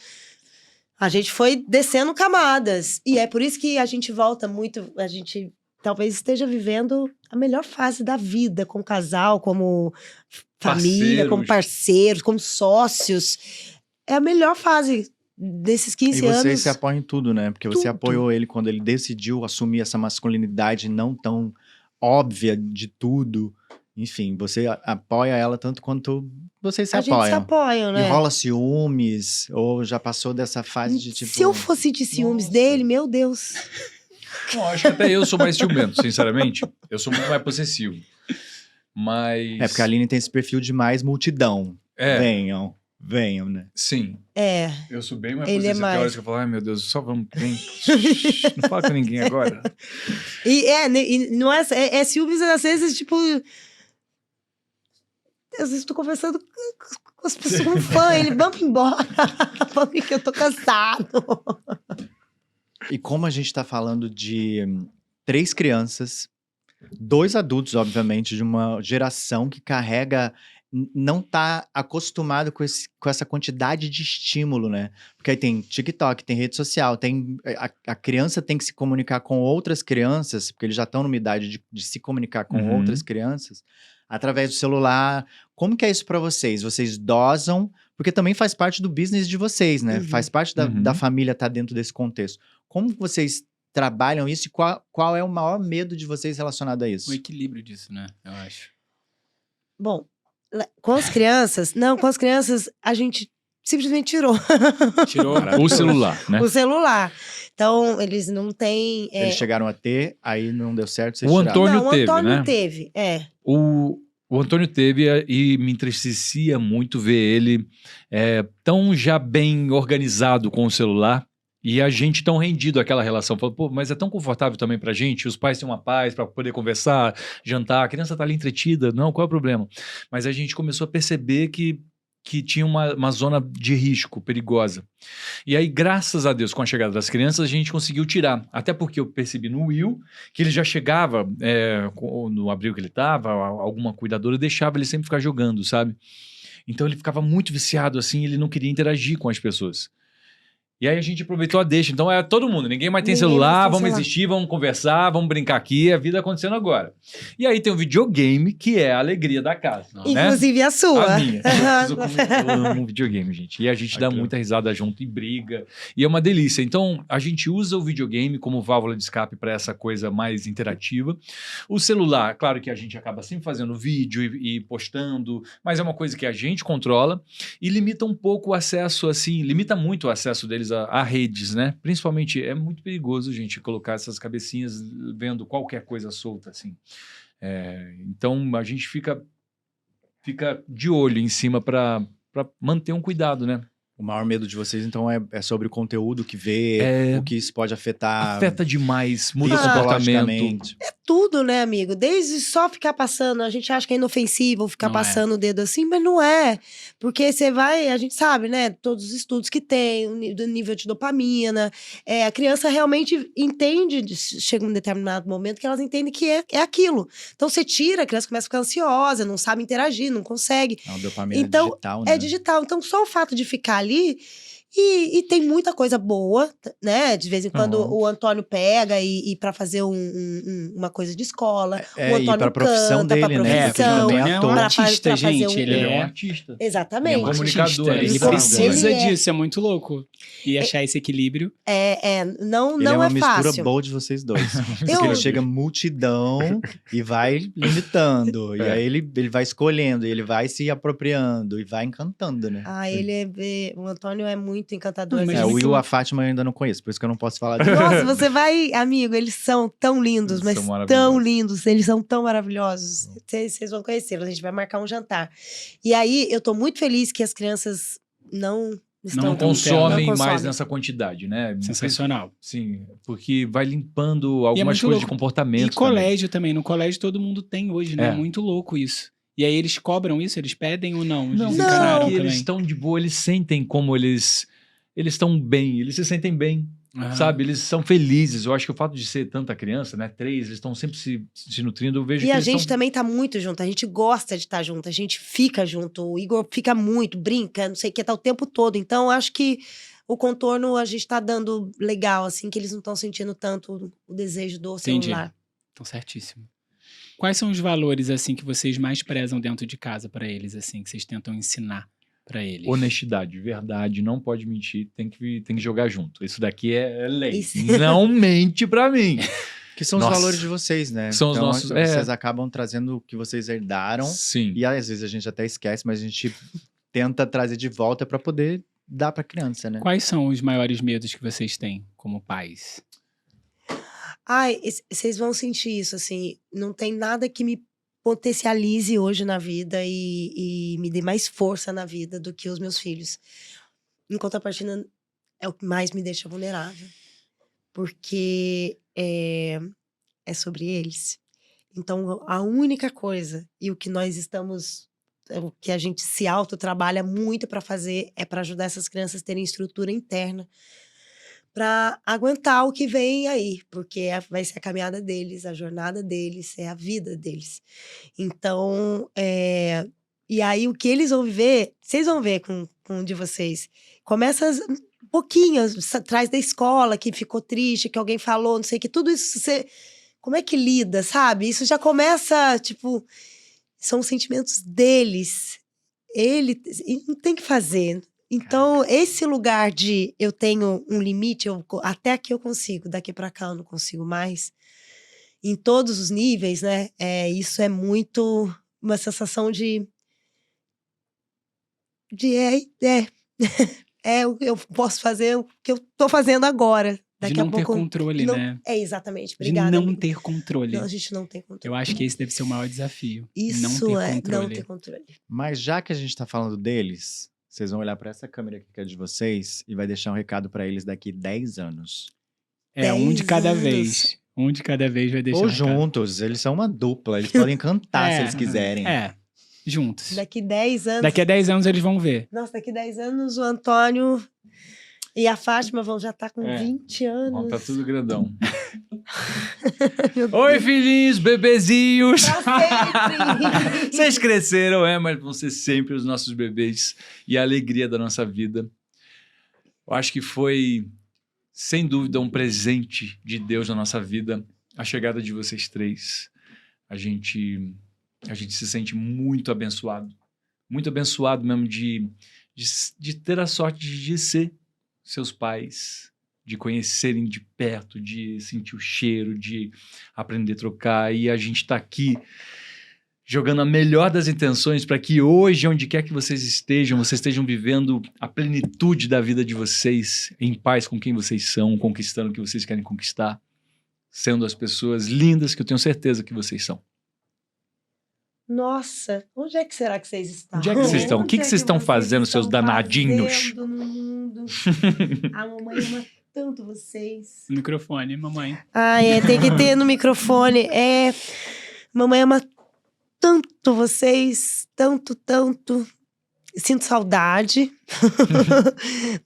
a gente foi descendo camadas. E é por isso que a gente volta muito, a gente talvez esteja vivendo a melhor fase da vida, como casal, como família, como parceiros, como sócios. É a melhor fase desses 15 E vocês anos. se apoiam em tudo, né? Porque você Tudo. apoiou ele quando ele decidiu assumir essa masculinidade não tão óbvia de tudo. Enfim, você apoia ela tanto quanto vocês se A gente se apoiam. apoia, né? E rola ciúmes? Ou já passou dessa fase de tipo... Se eu fosse sentir ciúmes nossa. dele, meu Deus. Não, acho que até eu sou mais ciumento, sinceramente. Eu sou muito mais possessivo. Mas... É porque a Aline tem esse perfil de mais multidão. É, Venham, né? sim. É. Eu sou bem mais Ele é possessivo. Tem mais. horas que eu falo, ai meu Deus, só vamos, vem. Não fala com ninguém agora. E não é ciúmes, às vezes, tipo. Às vezes tô conversando com as pessoas, com um fã, ele, vamos embora, vamos que eu tô cansado. E como a gente tá falando de 3 crianças, 2 adultos, obviamente, de uma geração que carrega... não tá acostumado com essa quantidade de estímulo, né? Porque aí tem TikTok, tem rede social, a criança tem que se comunicar com outras crianças, porque eles já estão numa idade de se comunicar com Uhum. outras crianças, através do celular. Como que é isso pra vocês? Vocês dosam, porque também faz parte do business de vocês, né? Uhum. Faz parte Uhum. da família estar dentro desse contexto. Como vocês trabalham isso e qual é o maior medo de vocês relacionado a isso? O equilíbrio disso, né? Eu acho. Bom, com as crianças, a gente simplesmente tirou Tirou O celular, né? o celular. Então, eles não têm. Eles chegaram a ter, aí não deu certo, vocês O tiraram. Antônio não, o teve, Antônio né? teve, O Antônio teve e me entristecia muito ver ele tão já bem organizado com o celular e a gente tão rendido àquela relação. Falou, pô, mas é tão confortável também pra gente, os pais têm uma paz pra poder conversar, jantar, a criança tá ali entretida, não, qual é o problema? Mas a gente começou a perceber que tinha uma zona de risco perigosa. E aí, graças a Deus, com a chegada das crianças, a gente conseguiu tirar. Até porque eu percebi no Will que ele já chegava no abrigo que ele estava, alguma cuidadora deixava ele sempre ficar jogando, sabe? Então ele ficava muito viciado assim, ele não queria interagir com as pessoas. E aí a gente aproveitou a deixa. Então é todo mundo, ninguém mais tem Ninguém celular, mais tem vamos celular. existir, vamos conversar, vamos brincar aqui, a vida acontecendo agora. E aí tem o videogame, que é a alegria da casa, né? inclusive a sua. A minha. Eu amo videogame, gente. E a gente dá Aqui, ó. muita risada junto e briga. E é uma delícia. Então, a gente usa o videogame como válvula de escape para essa coisa mais interativa. O celular, claro que a gente acaba sempre fazendo vídeo e postando, mas é uma coisa que a gente controla e limita um pouco o acesso, assim, limita muito o acesso deles a redes, né? Principalmente, é muito perigoso, gente, colocar essas cabecinhas vendo qualquer coisa solta, assim. Então, a gente fica de olho em cima para manter um cuidado, né? O maior medo de vocês, então, é sobre o conteúdo que vê, o que isso pode afetar Afeta demais, muda o comportamento. psicologicamente. Tudo, né, amigo? Desde só ficar passando, a gente acha que é inofensivo ficar Não passando o dedo assim, mas não é. Porque você vai, a gente sabe, né, todos os estudos que tem, do nível de dopamina. A criança realmente entende, chega um determinado momento que elas entendem que é aquilo. Então você tira, a criança começa a ficar ansiosa, não sabe interagir, não consegue. É uma dopamina Então, digital, né? É digital. Então, só o fato de ficar ali. E tem muita coisa boa, né? De vez em quando Uhum. o Antônio pega e para fazer uma coisa de escola. O e Antônio pra profissão canta, dele, pra né? Porque profissão. também é um pra artista, fazer gente. Ele Ele é um é artista. Exatamente. Ele é um comunicador, Ele Exato. precisa Ele é. disso, é muito louco. E achar esse equilíbrio. Não Ele é uma mistura fácil. boa de vocês dois. Porque Eu- ele chega multidão e vai limitando. E aí ele vai escolhendo, e ele vai se apropriando e vai encantando, né? O Antônio é muito encantador. Não, mas o muito- Will e a Fátima eu ainda não conheço, por isso que eu não posso falar disso. Nossa, você vai, amigo, eles são tão lindos, Eles mas são tão maravilhosos. lindos, eles são tão maravilhosos. Vocês vão conhecê-los, a gente vai marcar um jantar. E aí, eu tô muito feliz que as crianças não estão... Não Consomem não mais nessa quantidade, né? Sensacional. Sim, porque vai limpando algumas muito coisas louco. de comportamento. E colégio também. No colégio todo mundo tem hoje, né? É. É muito louco isso. E aí eles cobram isso? Eles pedem ou não? Não, Desencanaram porque também. eles estão de boa, eles sentem como eles estão bem, eles se sentem bem. Aham. sabe? Eles são felizes. Eu acho que o fato de ser tanta criança, né? 3, eles estão sempre se nutrindo. Eu vejo E que a eles gente são... também tá muito junto, a gente gosta de estar junto, a gente fica junto. O Igor fica muito, brinca, não sei o que, tá o tempo todo. Então, eu acho que o contorno a gente tá dando legal, assim, que eles não estão sentindo tanto o desejo do Entendi. celular. Então, certíssimo. Quais são os valores, assim, que vocês mais prezam dentro de casa pra eles, assim, que vocês tentam ensinar pra eles? Honestidade, verdade, não pode mentir, tem que jogar junto. Isso daqui é lei. Isso. Não mente pra mim. Que são Nossa. os valores de vocês, né? São os Então, nossos- vocês acabam trazendo o que vocês herdaram. Sim. E às vezes a gente até esquece, mas a gente tenta trazer de volta pra poder dar pra criança, né? Quais são os maiores medos que vocês têm como pais? Ai, vocês vão sentir isso, assim, não tem nada que me potencialize hoje na vida e me dê mais força na vida do que os meus filhos. Em contrapartida, é o que mais me deixa vulnerável. Porque é sobre eles. Então, a única coisa e o que nós estamos, o que a gente se autotrabalha muito para fazer é para ajudar essas crianças a terem estrutura interna para aguentar o que vem aí, porque vai ser a caminhada deles, a jornada deles, é a vida deles. Então, e aí o que eles vão viver, vocês vão ver com um de vocês. Começa um pouquinho atrás da escola, que ficou triste, que alguém falou, não sei o que, tudo isso você... Como é que lida, sabe? Isso já começa, tipo... São os sentimentos deles. Ele não tem que fazer. Então, esse lugar de eu tenho um limite, até aqui eu consigo, daqui pra cá eu não consigo mais. Em todos os níveis, né? Isso é muito uma sensação de eu posso fazer o que eu tô fazendo agora. Daqui De não a pouco, ter controle, não, né? Exatamente. Obrigada. De não amigo. ter controle. Não, a gente não tem controle. Eu acho que esse deve ser o maior desafio. Isso não ter é controle. não ter controle. Mas já que a gente tá falando deles, vocês vão olhar pra essa câmera aqui que é de vocês e vai deixar um recado pra eles daqui 10 anos. É, um de 10 cada anos. vez. Um de cada vez vai deixar Ou um recado. juntos, eles são uma dupla, eles podem cantar se eles quiserem. Juntos. Daqui 10 anos. Daqui a 10 anos eles vão ver. Nossa, daqui 10 anos o Antônio e a Fátima vão já estar com 20 anos. Tá tudo grandão. Meu Oi, filhinhos, bebezinhos. Pra sempre. Vocês cresceram, mas vão ser sempre os nossos bebês e a alegria da nossa vida. Eu acho que foi, sem dúvida, um presente de Deus na nossa vida, a chegada de vocês 3. A gente se sente muito abençoado mesmo de ter a sorte de ser seus pais, de conhecerem de perto, de sentir o cheiro, de aprender a trocar. E a gente está aqui jogando a melhor das intenções para que hoje, onde quer que vocês estejam vivendo a plenitude da vida de vocês, em paz com quem vocês são, conquistando o que vocês querem conquistar, sendo as pessoas lindas que eu tenho certeza que vocês são. Nossa, onde é que será que vocês estão? Onde é que vocês estão? O que Onde vocês estão fazendo, estão seus danadinhos? fazendo no mundo? A mamãe ama tanto vocês. Microfone, mamãe. Tem que ter no microfone. Mamãe ama tanto vocês, tanto, tanto. Sinto saudade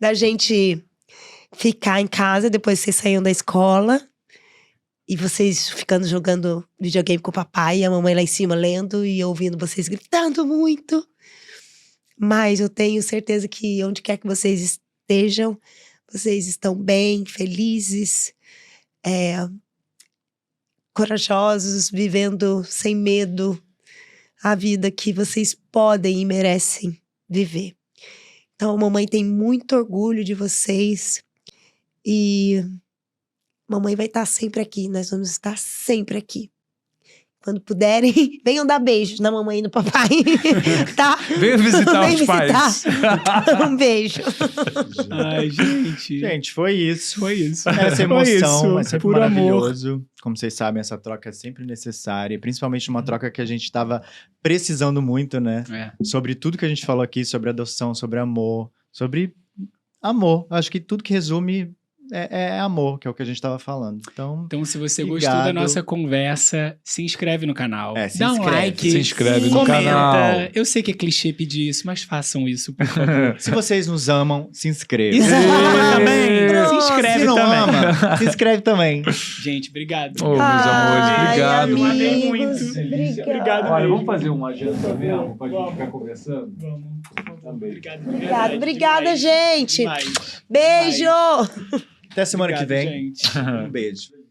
da gente ficar em casa depois que vocês saíram da escola. E vocês ficando jogando videogame com o papai e a mamãe lá em cima lendo e ouvindo vocês gritando muito. Mas eu tenho certeza que onde quer que vocês estejam, vocês estão bem, felizes, corajosos, vivendo sem medo a vida que vocês podem e merecem viver. Então a mamãe tem muito orgulho de vocês e... Mamãe vai estar sempre aqui, nós vamos estar sempre aqui. Quando puderem, venham dar beijos na mamãe e no papai, tá? Venham visitar Vem os pais. Um beijo. Ai, gente. Gente, foi isso. Foi isso. Essa Foi emoção isso, é sempre puro maravilhoso. Como vocês sabem, essa troca é sempre necessária. Principalmente uma troca que a gente estava precisando muito, né? Sobre tudo que a gente falou aqui, sobre adoção, sobre amor. Sobre amor. Acho que tudo que resume é amor, que é o que a gente tava falando. Então, Então, se você Obrigado. gostou da nossa conversa, se inscreve no canal. se Dá um inscreve. like. Se inscreve no comenta. canal. Eu sei que é clichê pedir isso, mas façam isso, por favor. se vocês nos amam, se inscrevam. E se ama também, Pronto. se inscreve Se não também. ama, se inscreve também. Gente, obrigado. Ô, meus amores, Ai, obrigado. Eu amei amigos, muito. obrigada. Obrigado Olha, mesmo. vamos fazer uma janta mesmo pra gente Vamos. ficar conversando? Vamos. Também. Obrigado, de Obrigada, verdade, obrigada, demais, gente. demais. Beijo! Até semana que Obrigado, vem. gente. Um beijo.